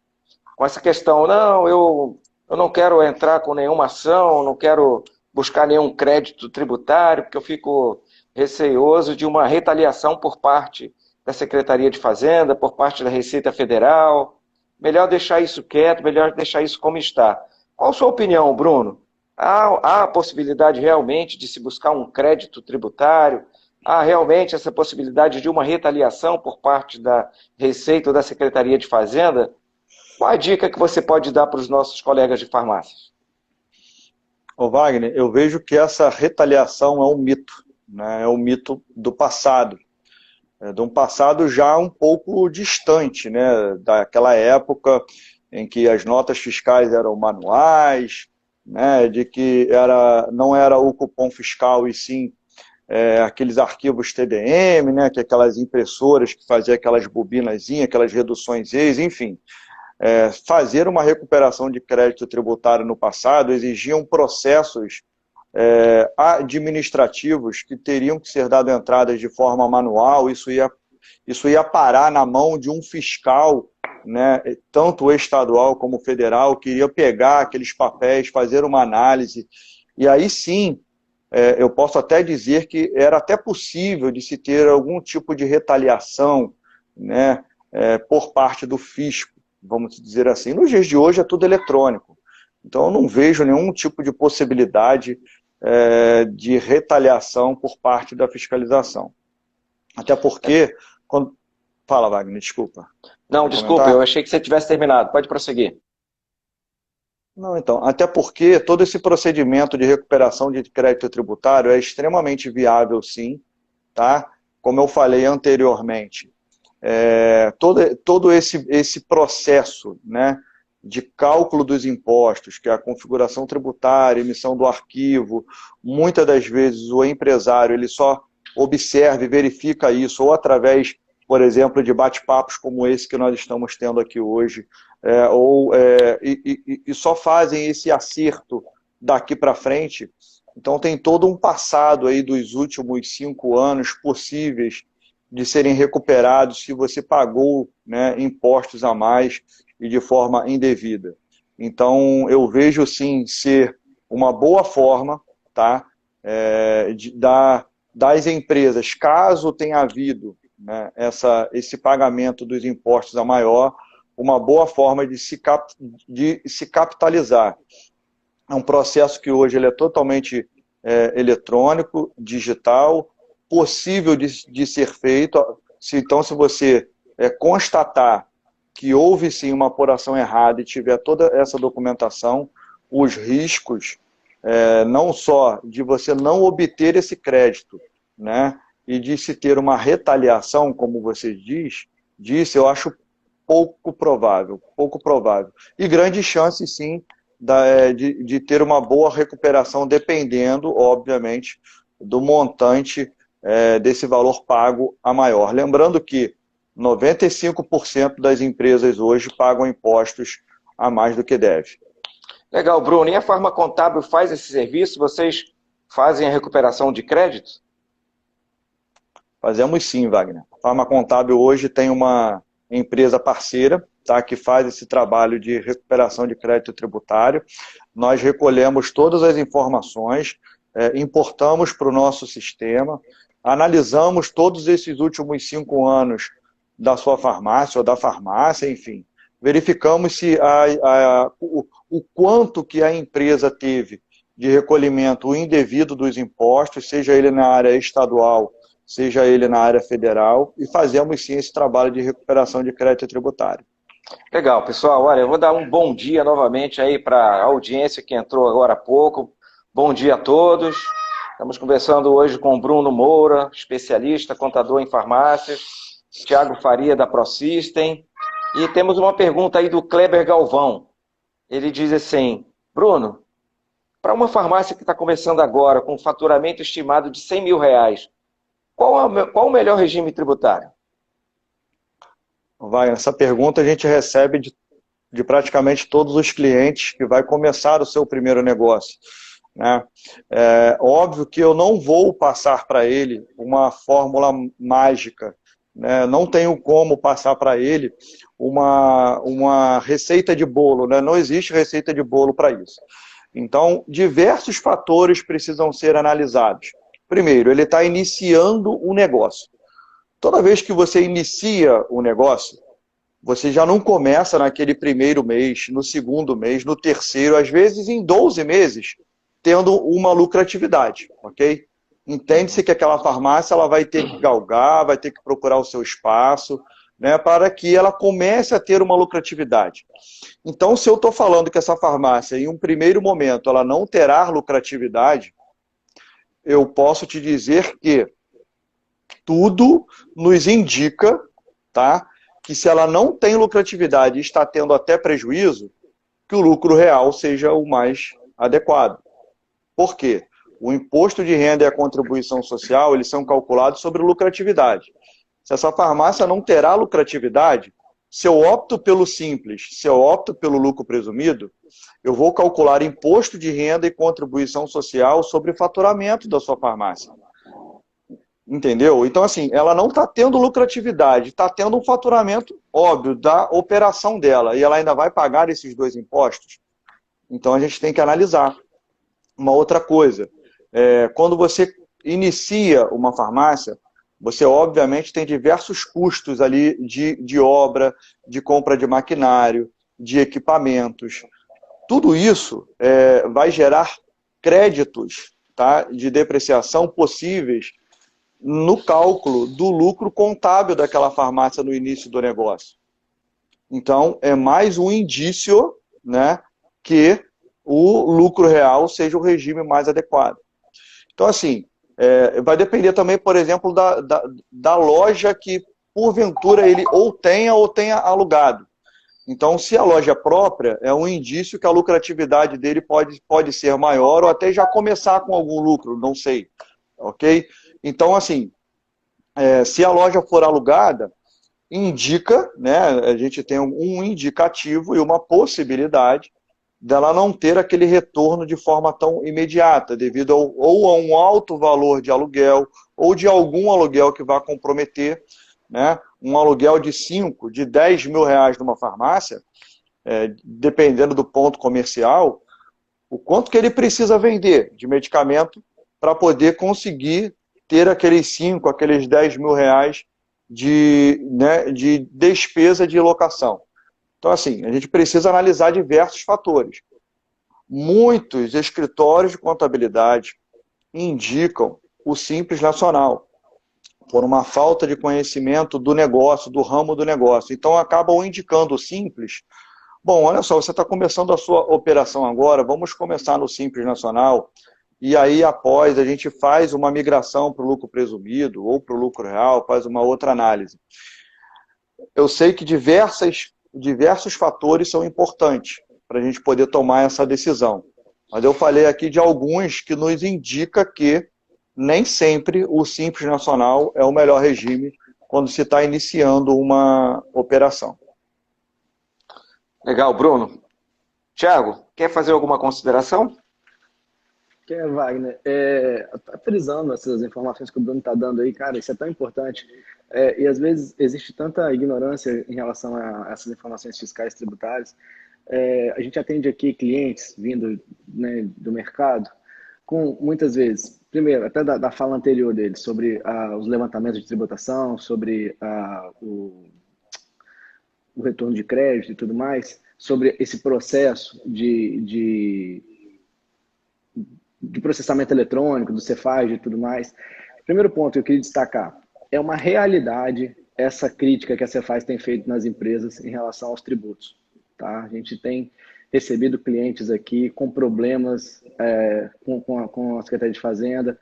com essa questão. Não, eu não quero entrar com nenhuma ação, não quero buscar nenhum crédito tributário, porque eu fico receoso de uma retaliação por parte da Secretaria de Fazenda, por parte da Receita Federal. Melhor deixar isso quieto, melhor deixar isso como está. Qual a sua opinião, Bruno? Há a possibilidade realmente de se buscar um crédito tributário? Há realmente essa possibilidade de uma retaliação por parte da Receita ou da Secretaria de Fazenda? Qual a dica que você pode dar para os nossos colegas de farmácias? Ô Wagner, eu vejo que essa retaliação é um mito, né? É um mito do passado. De um passado já um pouco distante, né? Daquela época em que as notas fiscais eram manuais, né? De que não era o cupom fiscal e sim aqueles arquivos TDM, né? Que aquelas impressoras que faziam aquelas bobinazinhas, aquelas reduções, enfim. Fazer uma recuperação de crédito tributário no passado exigiam processos administrativos que teriam que ser dadas entradas de forma manual. Isso ia parar na mão de um fiscal, né, tanto estadual como federal, que iria pegar aqueles papéis, fazer uma análise, e aí sim, eu posso até dizer que era até possível de se ter algum tipo de retaliação, né, por parte do fisco. vamos dizer assim. Nos dias de hoje é tudo eletrônico. Então eu não vejo nenhum tipo de possibilidade de retaliação por parte da fiscalização. Até porque... Fala, Wagner, desculpa. Não, desculpa, eu achei que você tivesse terminado. Pode prosseguir. Não, então, até porque todo esse procedimento de recuperação de crédito tributário é extremamente viável, sim, tá? Como eu falei anteriormente, todo esse processo, né, de cálculo dos impostos, que é a configuração tributária, emissão do arquivo, muitas das vezes o empresário ele só observa e verifica isso, ou através, por exemplo, de bate-papos como esse que nós estamos tendo aqui hoje, e só fazem esse acerto daqui para frente. Então tem todo um passado aí dos últimos 5 anos possíveis de serem recuperados se você pagou, né, impostos a mais e de forma indevida. Então eu vejo sim ser uma boa forma, tá, das empresas, caso tenha havido, né, esse pagamento dos impostos a maior, uma boa forma de se capitalizar. É um processo que hoje ele é totalmente eletrônico, digital, possível de ser feito. Então, se você constatar que houve sim uma apuração errada e tiver toda essa documentação, os riscos, não só de você não obter esse crédito, né, e de se ter uma retaliação, como você disse, eu acho pouco provável. E grande chance, sim, de ter uma boa recuperação, dependendo, obviamente, do montante desse valor pago a maior. Lembrando que 95% das empresas hoje pagam impostos a mais do que deve. Legal, Bruno. E a Farma Contábil faz esse serviço? Vocês fazem a recuperação de créditos? Fazemos sim, Wagner. A Farma Contábil hoje tem uma empresa parceira, tá, que faz esse trabalho de recuperação de crédito tributário. Nós recolhemos todas as informações, importamos para o nosso sistema, analisamos todos esses últimos 5 anos da sua farmácia ou da farmácia, enfim. Verificamos se o quanto que a empresa teve de recolhimento indevido dos impostos, seja ele na área estadual, seja ele na área federal, e fazemos sim esse trabalho de recuperação de crédito tributário. Legal, pessoal. Olha, eu vou dar um bom dia novamente aí para a audiência que entrou agora há pouco. Bom dia a todos. Estamos conversando hoje com o Bruno Moura, especialista, contador em farmácias, Thiago Faria, da ProSystem, e temos uma pergunta aí do Kleber Galvão. Ele diz assim: Bruno, para uma farmácia que está começando agora, com faturamento estimado de R$100 mil, qual o melhor regime tributário? Vai, essa pergunta a gente recebe de praticamente todos os clientes que vai começar o seu primeiro negócio, né? Óbvio que eu não vou passar para ele uma fórmula mágica, né? Não tenho como passar para ele uma receita de bolo, né? Não existe receita de bolo para isso. Então, diversos fatores precisam ser analisados. Primeiro, ele está iniciando um negócio. Toda vez que você inicia o negócio, você já não começa naquele primeiro mês, no segundo mês, no terceiro, às vezes em 12 meses, tendo uma lucratividade, ok? Entende-se que aquela farmácia ela vai ter que galgar, vai ter que procurar o seu espaço, né, para que ela comece a ter uma lucratividade. Então, se eu estou falando que essa farmácia, em um primeiro momento, ela não terá lucratividade, eu posso te dizer que tudo nos indica, tá, que se ela não tem lucratividade e está tendo até prejuízo, que o lucro real seja o mais adequado. Por quê? O imposto de renda e a contribuição social, eles são calculados sobre lucratividade. Se essa farmácia não terá lucratividade, se eu opto pelo simples, se eu opto pelo lucro presumido, eu vou calcular imposto de renda e contribuição social sobre o faturamento da sua farmácia. Entendeu? Então, assim, ela não está tendo lucratividade, está tendo um faturamento óbvio da operação dela, e ela ainda vai pagar esses 2 impostos. Então, a gente tem que analisar. Uma outra coisa, quando você inicia uma farmácia, você obviamente tem diversos custos ali de obra, de compra de maquinário, de equipamentos. Tudo isso vai gerar créditos, tá, de depreciação possíveis no cálculo do lucro contábil daquela farmácia no início do negócio. Então, é mais um indício, né, que o lucro real seja o regime mais adequado. Então, assim, vai depender também, por exemplo, da loja que, porventura, ele ou tenha alugado. Então, se a loja é própria, é um indício que a lucratividade dele pode ser maior ou até já começar com algum lucro, não sei. Ok? Então, assim, se a loja for alugada, indica, né, a gente tem um indicativo e uma possibilidade dela não ter aquele retorno de forma tão imediata, devido ou a um alto valor de aluguel, ou de algum aluguel que vá comprometer, né, um aluguel de 5, de 10 mil reais numa farmácia, dependendo do ponto comercial, o quanto que ele precisa vender de medicamento para poder conseguir ter aqueles 5, aqueles 10 mil reais de despesa de locação. Então, assim, a gente precisa analisar diversos fatores. Muitos escritórios de contabilidade indicam o Simples Nacional, por uma falta de conhecimento do negócio, do ramo do negócio. Então, acabam indicando o Simples. Bom, olha só, você está começando a sua operação agora, vamos começar no Simples Nacional, e aí, após, a gente faz uma migração para o lucro presumido ou para o lucro real, faz uma outra análise. Eu sei que diversos fatores são importantes para a gente poder tomar essa decisão. Mas eu falei aqui de alguns que nos indica que nem sempre o Simples Nacional é o melhor regime quando se está iniciando uma operação. Legal, Bruno. Tiago, quer fazer alguma consideração? Wagner, frisando essas informações que o Bruno está dando aí, cara, isso é tão importante. E às vezes existe tanta ignorância em relação a essas informações fiscais tributárias. A gente atende aqui clientes vindo, né, do mercado, com muitas vezes, primeiro, até da fala anterior deles, sobre os levantamentos de tributação, sobre o retorno de crédito e tudo mais, sobre esse processo de processamento eletrônico, do Cefaz e tudo mais. Primeiro ponto que eu queria destacar, é uma realidade essa crítica que a Cefaz tem feito nas empresas em relação aos tributos. Tá? A gente tem recebido clientes aqui com problemas com a Secretaria de Fazenda,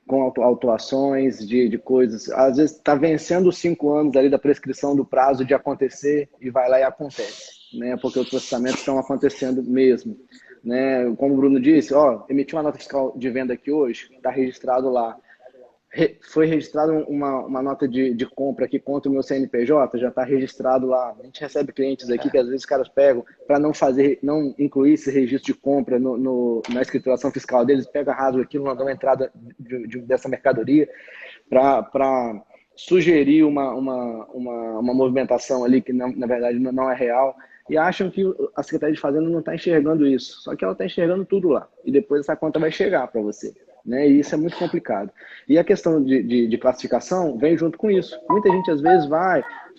com autuações de coisas. Às vezes está vencendo os 5 anos ali da prescrição do prazo de acontecer e vai lá e acontece, né? Porque os processamentos estão acontecendo mesmo. Né? Como o Bruno disse, emitiu uma nota fiscal de venda aqui hoje, está registrado lá. Foi registrada uma nota de compra aqui contra o meu CNPJ, já está registrado lá. A gente recebe clientes aqui que às vezes os caras pegam para não incluir esse registro de compra na escrituração fiscal deles, pega rasga aquilo, não dá uma entrada dessa mercadoria para sugerir uma movimentação ali que na verdade não é real. E acham que a Secretaria de Fazenda não está enxergando isso. Só que ela está enxergando tudo lá. E depois essa conta vai chegar para você. Né? E isso é muito complicado. E a questão de classificação vem junto com isso. Muita gente, às vezes,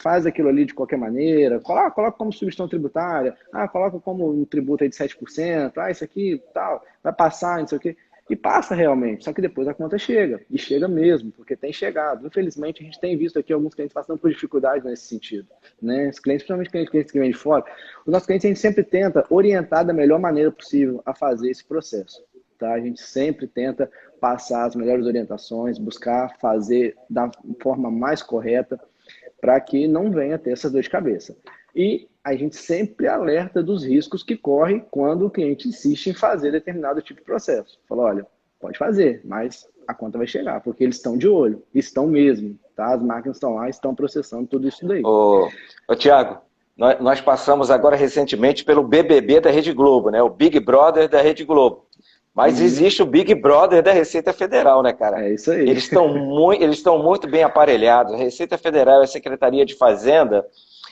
faz aquilo ali de qualquer maneira, coloca como substituição tributária, coloca como um tributo aí de 7%, isso aqui tal, vai passar, não sei o quê. E passa realmente, só que depois a conta chega, e chega mesmo, porque tem chegado. Infelizmente, a gente tem visto aqui alguns clientes passando por dificuldade nesse sentido. Né? Os clientes, principalmente clientes que vêm de fora, os nossos clientes a gente sempre tenta orientar da melhor maneira possível a fazer esse processo. Tá? A gente sempre tenta passar as melhores orientações, buscar fazer da forma mais correta, para que não venha ter essa dor de cabeça. E a gente sempre alerta dos riscos que corre quando o cliente insiste em fazer determinado tipo de processo. Fala, olha, pode fazer, mas a conta vai chegar, porque eles estão de olho, estão mesmo, tá? As máquinas estão lá, estão processando tudo isso daí. Ô Tiago, nós passamos agora recentemente pelo BBB da Rede Globo, né? O Big Brother da Rede Globo. Mas existe o Big Brother da Receita Federal, né, cara? É isso aí. Eles estão muito bem aparelhados. A Receita Federal e a Secretaria de Fazenda,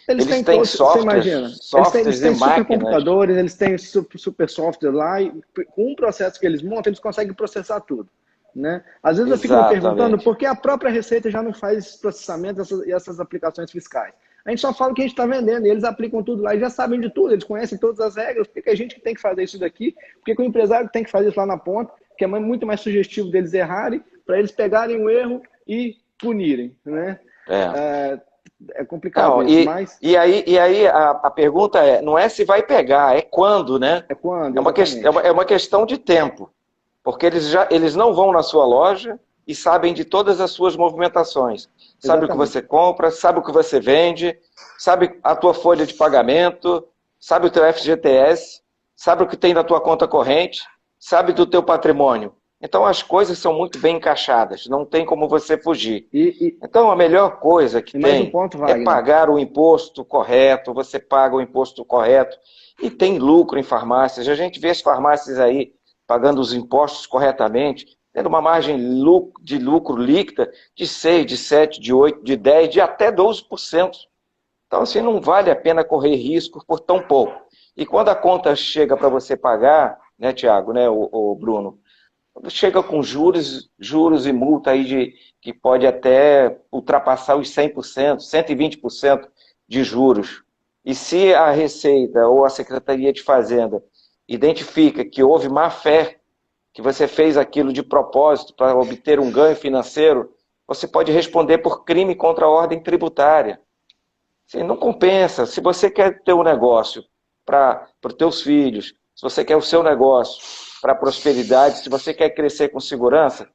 eles têm softwares eles têm e máquinas. supercomputadores, eles têm super software lá, e com um processo que eles montam, eles conseguem processar tudo. né? Às vezes eu fico me perguntando por que a própria Receita já não faz esse processamento e essas aplicações fiscais. A gente só fala o que a gente está vendendo, e eles aplicam tudo lá, e já sabem de tudo, eles conhecem todas as regras, por que a gente que tem que fazer isso daqui, por que o empresário tem que fazer isso lá na ponta, que é muito mais sugestivo deles errarem, para eles pegarem o erro e punirem, né? É complicado não, isso, mas... E aí a pergunta não é se vai pegar, é quando, né? É quando, é uma questão de tempo, porque eles não vão na sua loja e sabem de todas as suas movimentações. Sabe o que você compra, sabe o que você vende, sabe a tua folha de pagamento, sabe o teu FGTS, sabe o que tem na tua conta corrente, sabe do teu patrimônio. Então as coisas são muito bem encaixadas, não tem como você fugir. Então a melhor coisa que tem é pagar o imposto correto, você paga o imposto correto e tem lucro em farmácias. A gente vê as farmácias aí pagando os impostos corretamente, tendo uma margem de lucro líquida de 6%, de 7%, de 8%, de 10%, de até 12%. Então assim, não vale a pena correr risco por tão pouco. E quando a conta chega para você pagar, né, Tiago, né, o Bruno, chega com juros e multa aí que pode até ultrapassar os 100%, 120% de juros. E se a Receita ou a Secretaria de Fazenda identifica que houve má fé, que você fez aquilo de propósito para obter um ganho financeiro, você pode responder por crime contra a ordem tributária. Assim, não compensa. Se você quer ter um negócio para os teus filhos, se você quer o seu negócio para prosperidade, se você quer crescer com segurança,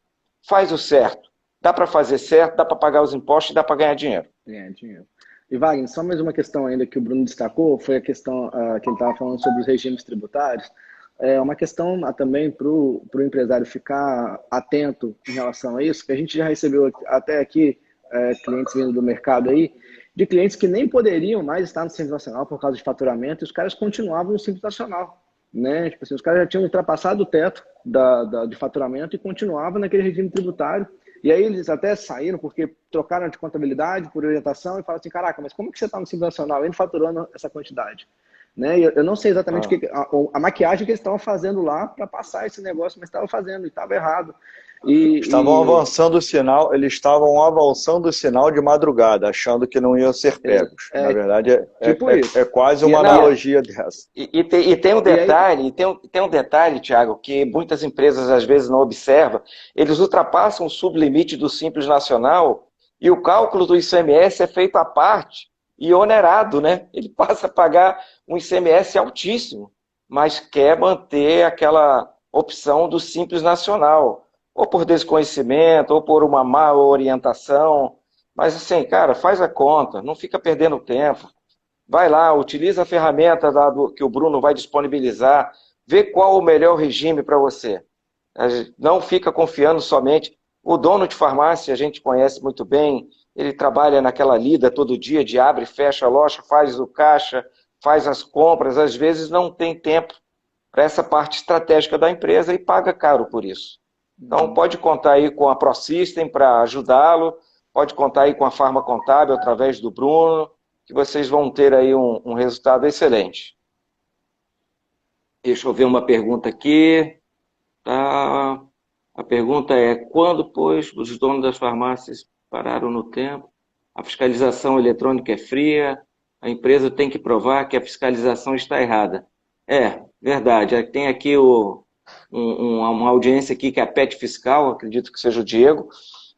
faz o certo. Dá para fazer certo, dá para pagar os impostos e dá para ganhar dinheiro. Ganhar dinheiro. E Wagner, só mais uma questão ainda que o Bruno destacou, foi a questão que ele estava falando sobre os regimes tributários. É uma questão também para o empresário ficar atento em relação a isso, que a gente já recebeu até aqui clientes vindo do mercado aí, de clientes que nem poderiam mais estar no Simples Nacional por causa de faturamento, e os caras continuavam no Simples Nacional. Né? Tipo assim, os caras já tinham ultrapassado o teto de faturamento e continuavam naquele regime tributário. E aí eles até saíram porque trocaram de contabilidade por orientação e falaram assim, caraca, mas como que você está no Simples Nacional ainda faturando essa quantidade? Né? Eu não sei exatamente a maquiagem que eles estavam fazendo lá para passar esse negócio, mas estavam fazendo e estava errado. Avançando o sinal, eles estavam avançando o sinal de madrugada, achando que não iam ser pegos. Na verdade, é quase uma analogia dessa. E tem um detalhe, tem um detalhe, Tiago, que muitas empresas às vezes não observam. Eles ultrapassam o sublimite do Simples Nacional e o cálculo do ICMS é feito à parte e onerado, né? Ele passa a pagar um ICMS altíssimo, mas quer manter aquela opção do Simples Nacional. Ou por desconhecimento, ou por uma má orientação. Mas assim, cara, faz a conta, não fica perdendo tempo. Vai lá, utiliza a ferramenta que o Bruno vai disponibilizar, vê qual o melhor regime para você. Não fica confiando somente. O dono de farmácia a gente conhece muito bem, ele trabalha naquela lida todo dia, de abre e fecha a loja, faz o caixa, faz as compras, às vezes não tem tempo para essa parte estratégica da empresa e paga caro por isso. Então, pode contar aí com a ProSystem para ajudá-lo, pode contar aí com a Farma Contábil através do Bruno, que vocês vão ter aí um resultado excelente. Deixa eu ver uma pergunta aqui. Tá. A pergunta é, quando, pois, os donos das farmácias pararam no tempo, a fiscalização eletrônica é fria, a empresa tem que provar que a fiscalização está errada. É, verdade. Tem aqui uma audiência aqui que é a PET Fiscal, acredito que seja o Diego,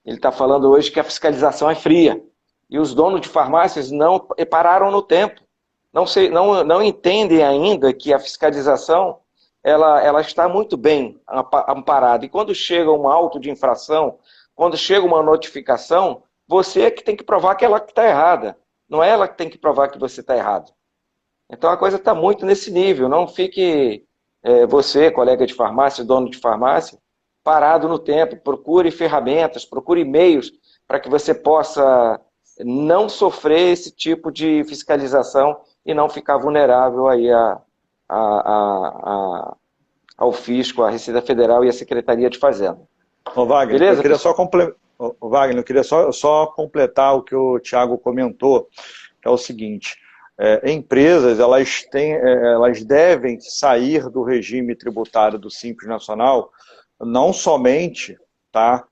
ele está falando hoje que a fiscalização é fria. E os donos de farmácias não pararam no tempo. Não entendem ainda que a fiscalização ela está muito bem amparada. E quando chega um auto de infração, quando chega uma notificação, você é que tem que provar que ela está errada. Não é ela que tem que provar que você está errado. Então a coisa está muito nesse nível. Não fique... você, colega de farmácia, dono de farmácia, parado no tempo, procure ferramentas, procure meios para que você possa não sofrer esse tipo de fiscalização e não ficar vulnerável aí ao fisco, à Receita Federal e à Secretaria de Fazenda. Wagner, beleza? Wagner, eu queria só completar o que o Tiago comentou, que é o seguinte... empresas elas devem sair do regime tributário do Simples Nacional, não somente tá?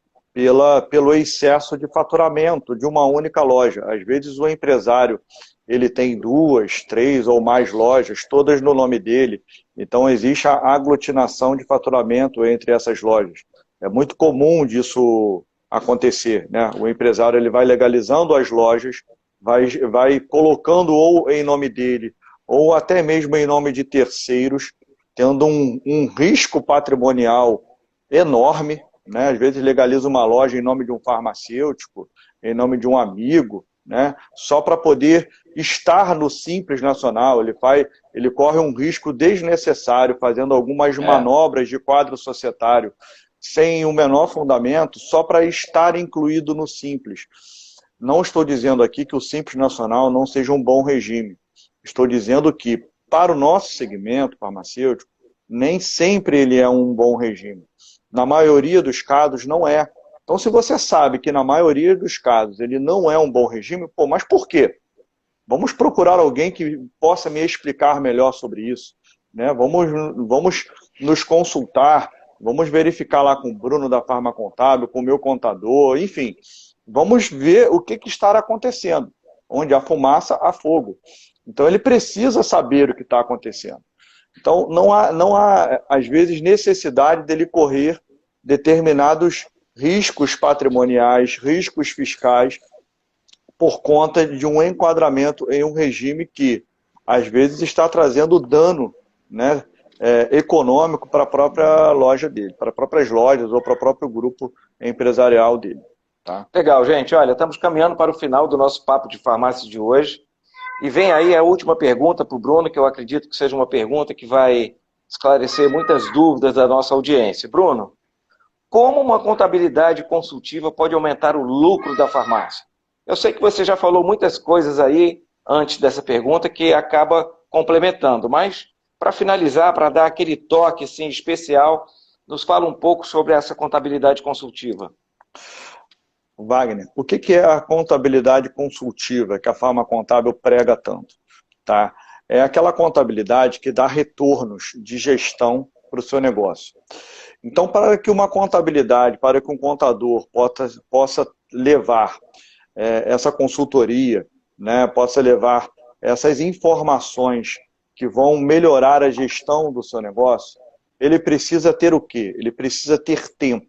Pelo excesso de faturamento de uma única loja. Às vezes o empresário ele tem 2, 3 ou mais lojas, todas no nome dele. Então existe a aglutinação de faturamento entre essas lojas. É muito comum disso acontecer, né? O empresário ele vai legalizando as lojas, vai colocando ou em nome dele, ou até mesmo em nome de terceiros, tendo um risco patrimonial enorme, né? Às vezes legaliza uma loja em nome de um farmacêutico, em nome de um amigo, né? Só para poder estar no Simples Nacional. Ele corre um risco desnecessário, fazendo algumas manobras de quadro societário sem o menor fundamento, só para estar incluído no Simples. Não estou dizendo aqui que o Simples Nacional não seja um bom regime. Estou dizendo que, para o nosso segmento farmacêutico, nem sempre ele é um bom regime. Na maioria dos casos, não é. Então, se você sabe que na maioria dos casos ele não é um bom regime, pô, mas por quê? Vamos procurar alguém que possa me explicar melhor sobre isso, né? Vamos nos consultar, vamos verificar lá com o Bruno da Farma Contábil, com o meu contador, enfim. Vamos ver o que estará acontecendo. Onde há fumaça, há fogo. Então, ele precisa saber o que está acontecendo. Então, não há, às vezes, necessidade dele correr determinados riscos patrimoniais, riscos fiscais, por conta de um enquadramento em um regime que, às vezes, está trazendo dano, né, econômico para a própria loja dele, para as próprias lojas ou para o próprio grupo empresarial dele. Tá? Legal, gente. Olha, estamos caminhando para o final do nosso Papo de Farmácia de hoje. E vem aí a última pergunta para o Bruno, que eu acredito que seja uma pergunta que vai esclarecer muitas dúvidas da nossa audiência. Bruno, como uma contabilidade consultiva pode aumentar o lucro da farmácia? Eu sei que você já falou muitas coisas aí antes dessa pergunta que acaba complementando, mas para finalizar, para dar aquele toque assim, especial, nos fala um pouco sobre essa contabilidade consultiva. Wagner, o que é a contabilidade consultiva que a Farma Contábil prega tanto? Tá? É aquela contabilidade que dá retornos de gestão para o seu negócio. Então, para que uma contabilidade, para que um contador possa levar essa consultoria, né, possa levar essas informações que vão melhorar a gestão do seu negócio, ele precisa ter o quê? Ele precisa ter tempo.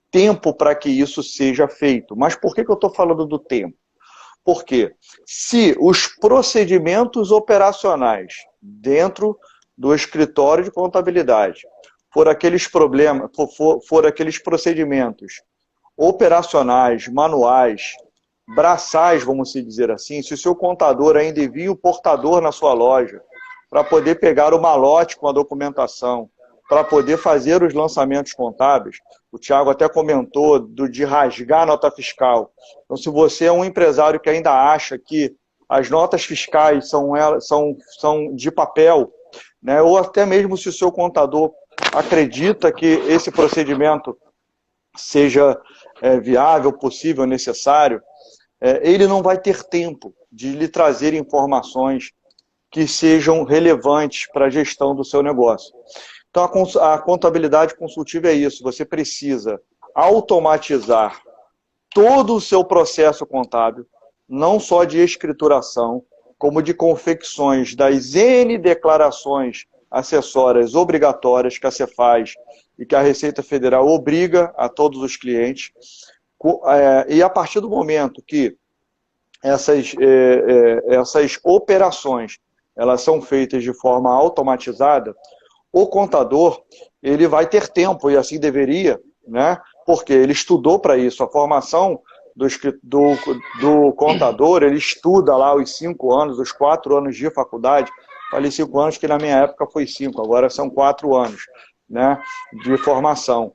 Tempo para que isso seja feito. Mas por que eu estou falando do tempo? Porque se os procedimentos operacionais dentro do escritório de contabilidade for aqueles problemas, for aqueles procedimentos operacionais, manuais, braçais, vamos dizer assim, se o seu contador ainda envia o portador na sua loja para poder pegar o malote com a documentação, para poder fazer os lançamentos contábeis, o Thiago até comentou de rasgar a nota fiscal. Então, se você é um empresário que ainda acha que as notas fiscais são de papel, né, ou até mesmo se o seu contador acredita que esse procedimento seja viável, possível, necessário, ele não vai ter tempo de lhe trazer informações que sejam relevantes para a gestão do seu negócio. Então, a contabilidade consultiva é isso. Você precisa automatizar todo o seu processo contábil, não só de escrituração, como de confecções das N declarações acessórias obrigatórias que a Cefaz e que a Receita Federal obriga a todos os clientes. E a partir do momento que essas operações elas são feitas de forma automatizada, o contador ele vai ter tempo, e assim deveria, né? Porque ele estudou para isso. A formação do contador, ele estuda lá os 5 anos, os 4 anos de faculdade. Falei 5 anos, que na minha época foi 5, agora são 4 anos, né, de formação.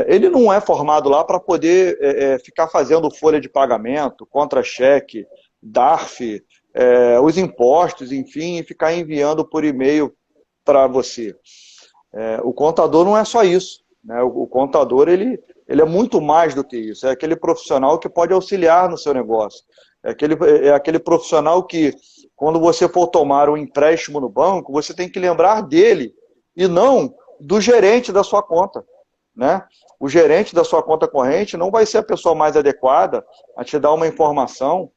Ele não é formado lá para poder ficar fazendo folha de pagamento, contra-cheque, DARF, os impostos, enfim, e ficar enviando por e-mail para você. O contador não é só isso, né? O contador ele é muito mais do que isso. É aquele profissional que pode auxiliar no seu negócio. É aquele profissional que, quando você for tomar um empréstimo no banco, você tem que lembrar dele e não do gerente da sua conta. né? O gerente da sua conta corrente não vai ser a pessoa mais adequada a te dar uma informação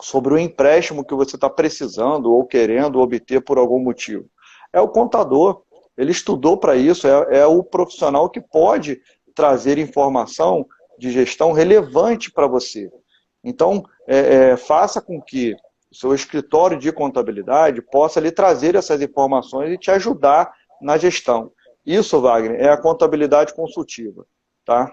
sobre o empréstimo que você está precisando ou querendo obter por algum motivo. É o contador, ele estudou para isso, é o profissional que pode trazer informação de gestão relevante para você. Então, faça com que o seu escritório de contabilidade possa lhe trazer essas informações e te ajudar na gestão. Isso, Wagner, é a contabilidade consultiva, tá?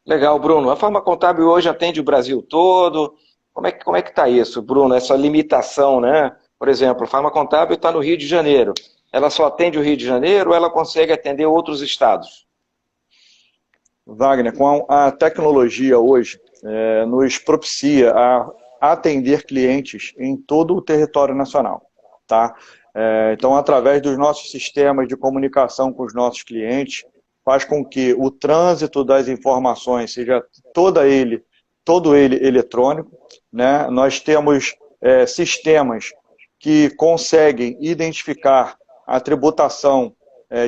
Legal, Bruno. A Farma Contábil hoje atende o Brasil todo. Como é que está isso, Bruno? Essa limitação, né? Por exemplo, a Farma Contábil está no Rio de Janeiro. Ela só atende o Rio de Janeiro ou ela consegue atender outros estados? Wagner, com a tecnologia hoje, nos propicia a atender clientes em todo o território nacional, tá? Então, através dos nossos sistemas de comunicação com os nossos clientes, faz com que o trânsito das informações seja todo ele eletrônico, né? Nós temos sistemas que conseguem identificar a tributação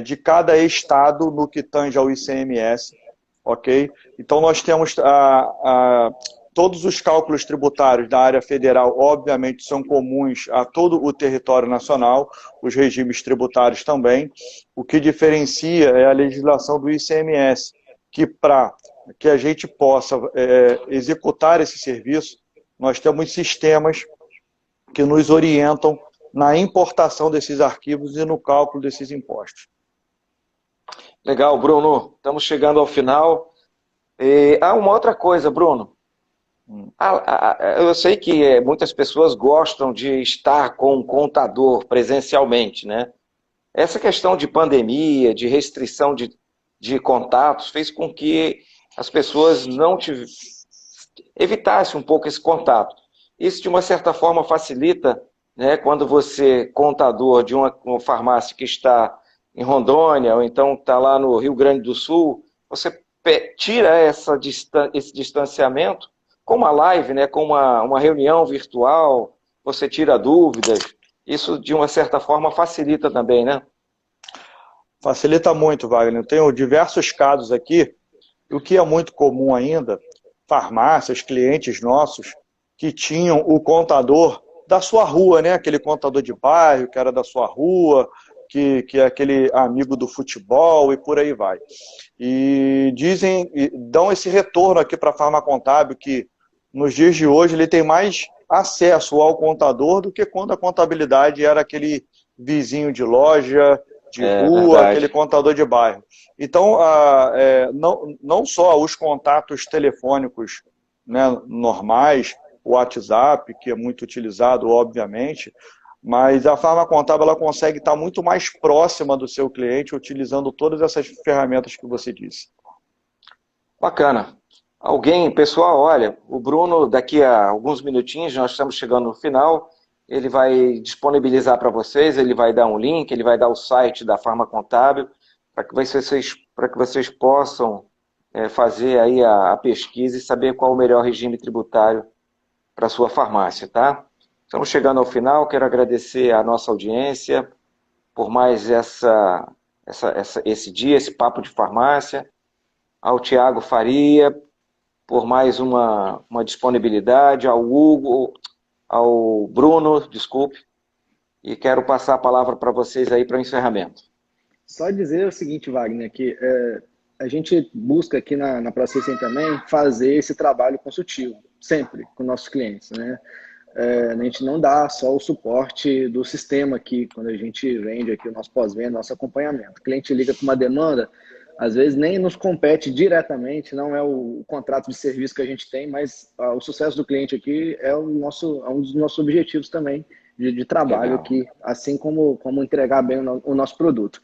de cada estado no que tange ao ICMS, ok? Então nós temos todos os cálculos tributários da área federal, obviamente, são comuns a todo o território nacional, os regimes tributários também. O que diferencia é a legislação do ICMS, que para que a gente possa executar esse serviço, nós temos sistemas que nos orientam na importação desses arquivos e no cálculo desses impostos. Legal, Bruno. Estamos chegando ao final. Uma outra coisa, Bruno. Eu sei que muitas pessoas gostam de estar com um contador presencialmente, né? Essa questão de pandemia, de restrição de contatos, fez com que as pessoas evitassem um pouco esse contato. Isso, de uma certa forma, facilita, né, quando você, contador de uma farmácia que está em Rondônia, ou então está lá no Rio Grande do Sul, você tira esse distanciamento com uma live, né, com uma reunião virtual, você tira dúvidas. Isso, de uma certa forma, facilita também, né? Facilita muito, Wagner. Eu tenho diversos casos aqui, o que é muito comum ainda, farmácias, clientes nossos, que tinham o contador da sua rua, né? Aquele contador de bairro que era da sua rua, que é aquele amigo do futebol e por aí vai. E dão esse retorno aqui para a Farma Contábil, que nos dias de hoje ele tem mais acesso ao contador do que quando a contabilidade era aquele vizinho de loja, de rua, verdade. aquele contador de bairro. Então, não só os contatos telefônicos, né, normais, o WhatsApp, que é muito utilizado, obviamente, mas a Farma Contábil ela consegue estar muito mais próxima do seu cliente, utilizando todas essas ferramentas que você disse. Bacana. Pessoal, olha, o Bruno, daqui a alguns minutinhos, nós estamos chegando no final, ele vai disponibilizar para vocês, ele vai dar um link, ele vai dar o site da Farma Contábil, para que vocês possam fazer aí a pesquisa e saber qual o melhor regime tributário para a sua farmácia, tá? Estamos chegando ao final, quero agradecer a nossa audiência por mais esse dia, esse papo de farmácia, ao Tiago Faria, por mais uma disponibilidade, ao Hugo, ao Bruno, desculpe, e quero passar a palavra para vocês aí para o encerramento. Só dizer o seguinte, Wagner, que a gente busca aqui na Processing também fazer esse trabalho consultivo, sempre, com nossos clientes, né? A gente não dá só o suporte do sistema aqui, quando a gente vende aqui o nosso pós-venda, nosso acompanhamento. O cliente liga com uma demanda, às vezes nem nos compete diretamente, não é o contrato de serviço que a gente tem, mas o sucesso do cliente aqui é um dos nossos objetivos também de trabalho. Legal. Aqui, assim como entregar bem o nosso produto.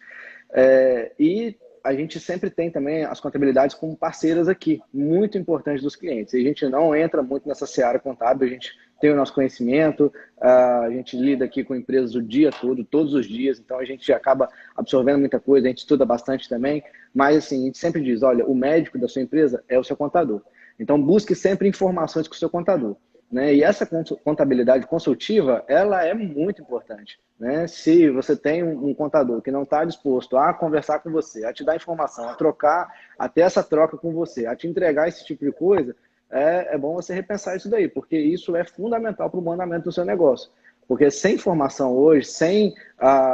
E a gente sempre tem também as contabilidades como parceiras aqui, muito importantes dos clientes. A gente não entra muito nessa seara contábil, a gente tem o nosso conhecimento, a gente lida aqui com empresas o dia todo, todos os dias, então a gente acaba absorvendo muita coisa, a gente estuda bastante também, mas assim, a gente sempre diz, olha, o médico da sua empresa é o seu contador. Então busque sempre informações com o seu contador. né? E essa contabilidade consultiva, ela é muito importante, né? Se você tem um contador que não está disposto a conversar com você, a te dar informação, a trocar, a ter essa troca com você, a te entregar esse tipo de coisa, é bom você repensar isso daí, porque isso é fundamental para o andamento do seu negócio. Porque sem formação hoje, sem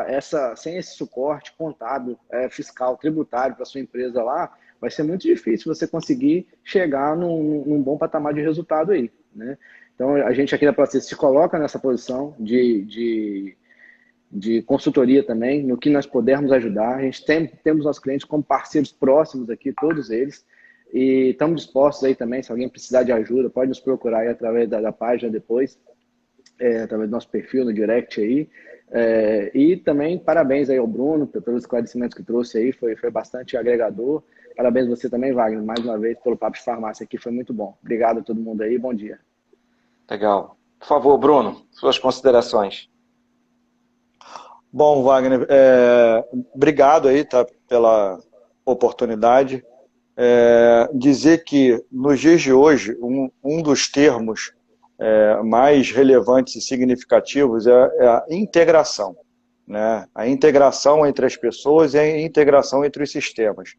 esse suporte contábil, fiscal, tributário para sua empresa lá, vai ser muito difícil você conseguir chegar num bom patamar de resultado aí, né? Então, a gente aqui da Process se coloca nessa posição de consultoria também, no que nós pudermos ajudar. A gente temos nossos clientes como parceiros próximos aqui, todos eles, e estamos dispostos aí também, se alguém precisar de ajuda, pode nos procurar aí através da página depois, através do nosso perfil no direct aí. E também parabéns aí ao Bruno pelos esclarecimentos que trouxe aí, foi bastante agregador. Parabéns você também, Wagner, mais uma vez pelo Papo de Farmácia aqui, foi muito bom. Obrigado a todo mundo aí, bom dia. Legal. Por favor, Bruno, suas considerações. Bom, Wagner, obrigado aí, tá, pela oportunidade. Dizer que nos dias de hoje, um dos termos mais relevantes e significativos é a integração, né? A integração entre as pessoas e a integração entre os sistemas.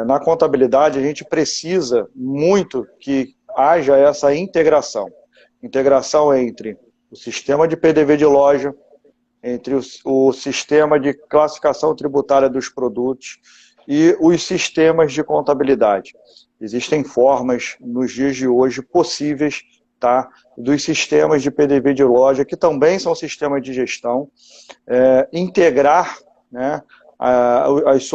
Na contabilidade, a gente precisa muito que haja essa integração. Integração entre o sistema de PDV de loja, entre o sistema de classificação tributária dos produtos e os sistemas de contabilidade. Existem formas, nos dias de hoje, possíveis, tá, dos sistemas de PDV de loja, que também são sistemas de gestão, integrar, né,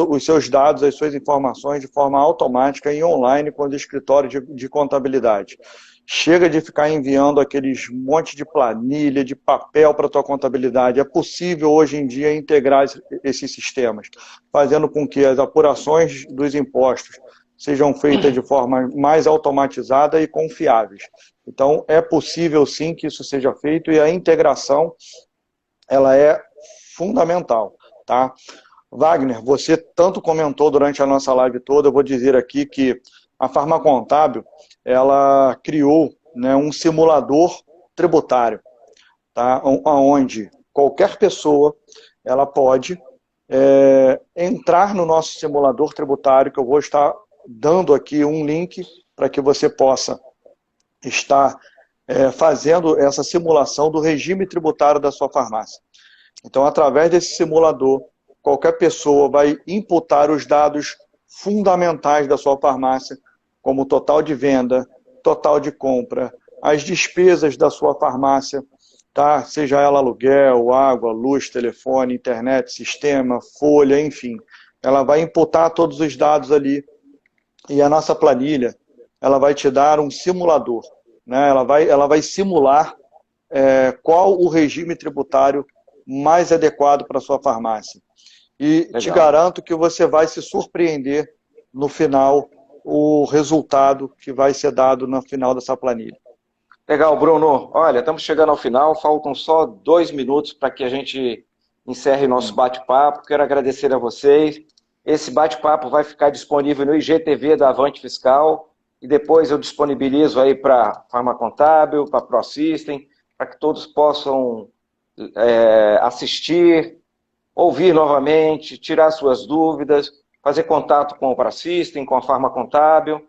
os seus dados, as suas informações de forma automática e online com o escritório de contabilidade. Chega de ficar enviando aqueles monte de planilha, de papel para a tua contabilidade. É possível hoje em dia integrar esses sistemas, fazendo com que as apurações dos impostos sejam feitas de forma mais automatizada e confiáveis. Então, é possível sim que isso seja feito e a integração ela é fundamental, tá? Wagner, você tanto comentou durante a nossa live toda, eu vou dizer aqui que a Farmacontábil, ela criou, né, um simulador tributário, tá? Onde qualquer pessoa ela pode entrar no nosso simulador tributário, que eu vou estar dando aqui um link para que você possa estar fazendo essa simulação do regime tributário da sua farmácia. Então, através desse simulador, qualquer pessoa vai imputar os dados fundamentais da sua farmácia, como o total de venda, total de compra, as despesas da sua farmácia, tá? Seja ela aluguel, água, luz, telefone, internet, sistema, folha, enfim. Ela vai imputar todos os dados ali e a nossa planilha, ela vai te dar um simulador, né? Ela vai simular qual o regime tributário mais adequado para a sua farmácia. E legal, te garanto que você vai se surpreender no final, o resultado que vai ser dado no final dessa planilha. Legal, Bruno. Olha, estamos chegando ao final, faltam só 2 minutos para que a gente encerre nosso bate-papo. Quero agradecer a vocês. Esse bate-papo vai ficar disponível no IGTV da Avante Fiscal e depois eu disponibilizo aí para Farmacontábil, para ProSystem, para que todos possam assistir, ouvir novamente, tirar suas dúvidas, fazer contato com o ProSystem, com a Farmacontábil.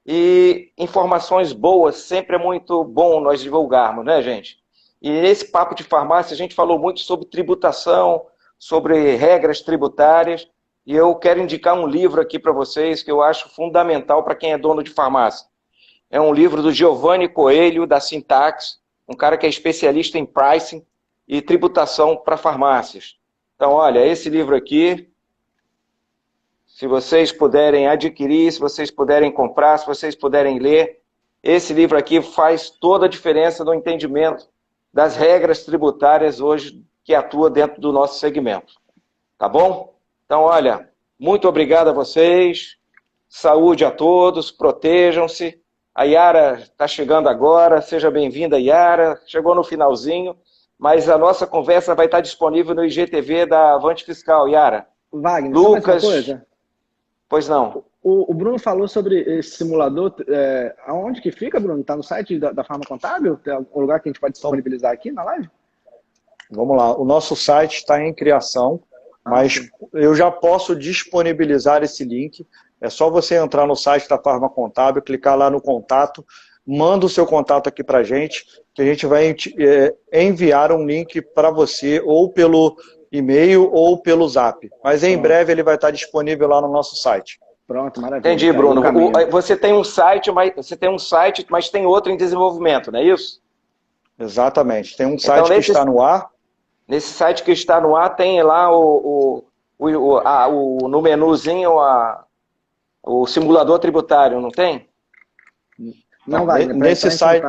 E informações boas, sempre é muito bom nós divulgarmos, né, gente? E nesse papo de farmácia a gente falou muito sobre tributação, sobre regras tributárias, e eu quero indicar um livro aqui para vocês que eu acho fundamental para quem é dono de farmácia. É um livro do Giovanni Coelho, da Syntax, um cara que é especialista em pricing e tributação para farmácias. Então, olha, esse livro aqui, se vocês puderem adquirir, se vocês puderem comprar, se vocês puderem ler, esse livro aqui faz toda a diferença no entendimento das regras tributárias hoje que atua dentro do nosso segmento. Tá bom? Então, olha, muito obrigado a vocês, saúde a todos, protejam-se. A Yara está chegando agora, seja bem-vinda, Yara, chegou no finalzinho, mas a nossa conversa vai estar disponível no IGTV da Avante Fiscal, Yara. Wagner, Lucas, só mais uma coisa? Pois não. O Bruno falou sobre esse simulador. Aonde que fica, Bruno? Está no site da Farma Contábil? Tem algum lugar que a gente pode disponibilizar aqui na live? Vamos lá. O nosso site está em criação, mas eu já posso disponibilizar esse link. É só você entrar no site da Farma Contábil, clicar lá no contato, manda o seu contato aqui para a gente, que a gente vai enviar um link para você, ou pelo e-mail ou pelo Zap. Mas em breve ele vai estar disponível lá no nosso site. Pronto, maravilha. Entendi, Bruno. Você tem um site, mas tem outro em desenvolvimento, não é isso? Exatamente. Tem um site que está no ar. Nesse site que está no ar tem lá no menuzinho o simulador tributário, não tem? Não vai, nesse site.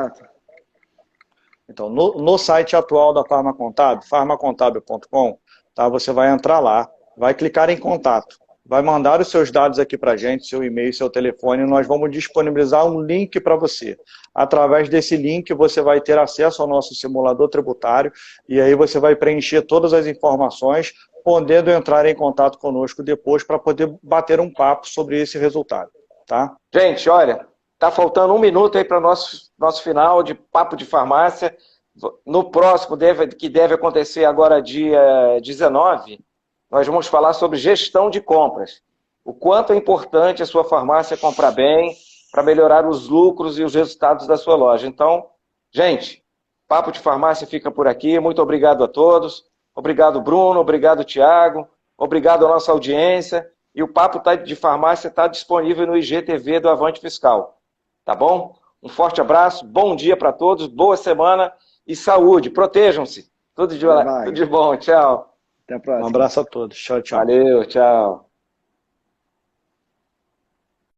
Então, no site atual da Farma Contábil, farmacontábil.com, tá? Você vai entrar lá, vai clicar em contato, vai mandar os seus dados aqui para a gente, seu e-mail, seu telefone, e nós vamos disponibilizar um link para você. Através desse link, você vai ter acesso ao nosso simulador tributário, e aí você vai preencher todas as informações, podendo entrar em contato conosco depois para poder bater um papo sobre esse resultado. Tá? Gente, olha, está faltando 1 minuto aí para o nosso final de Papo de Farmácia. No próximo, que deve acontecer agora dia 19, nós vamos falar sobre gestão de compras. O quanto é importante a sua farmácia comprar bem para melhorar os lucros e os resultados da sua loja. Então, gente, Papo de Farmácia fica por aqui. Muito obrigado a todos. Obrigado, Bruno. Obrigado, Thiago. Obrigado à nossa audiência. E o Papo de Farmácia está disponível no IGTV do Avante Fiscal. Tá bom? Um forte abraço, bom dia para todos, boa semana e saúde. Protejam-se. Tudo de bom. Tchau. Até a próxima. Um abraço a todos. Tchau, tchau. Valeu, tchau.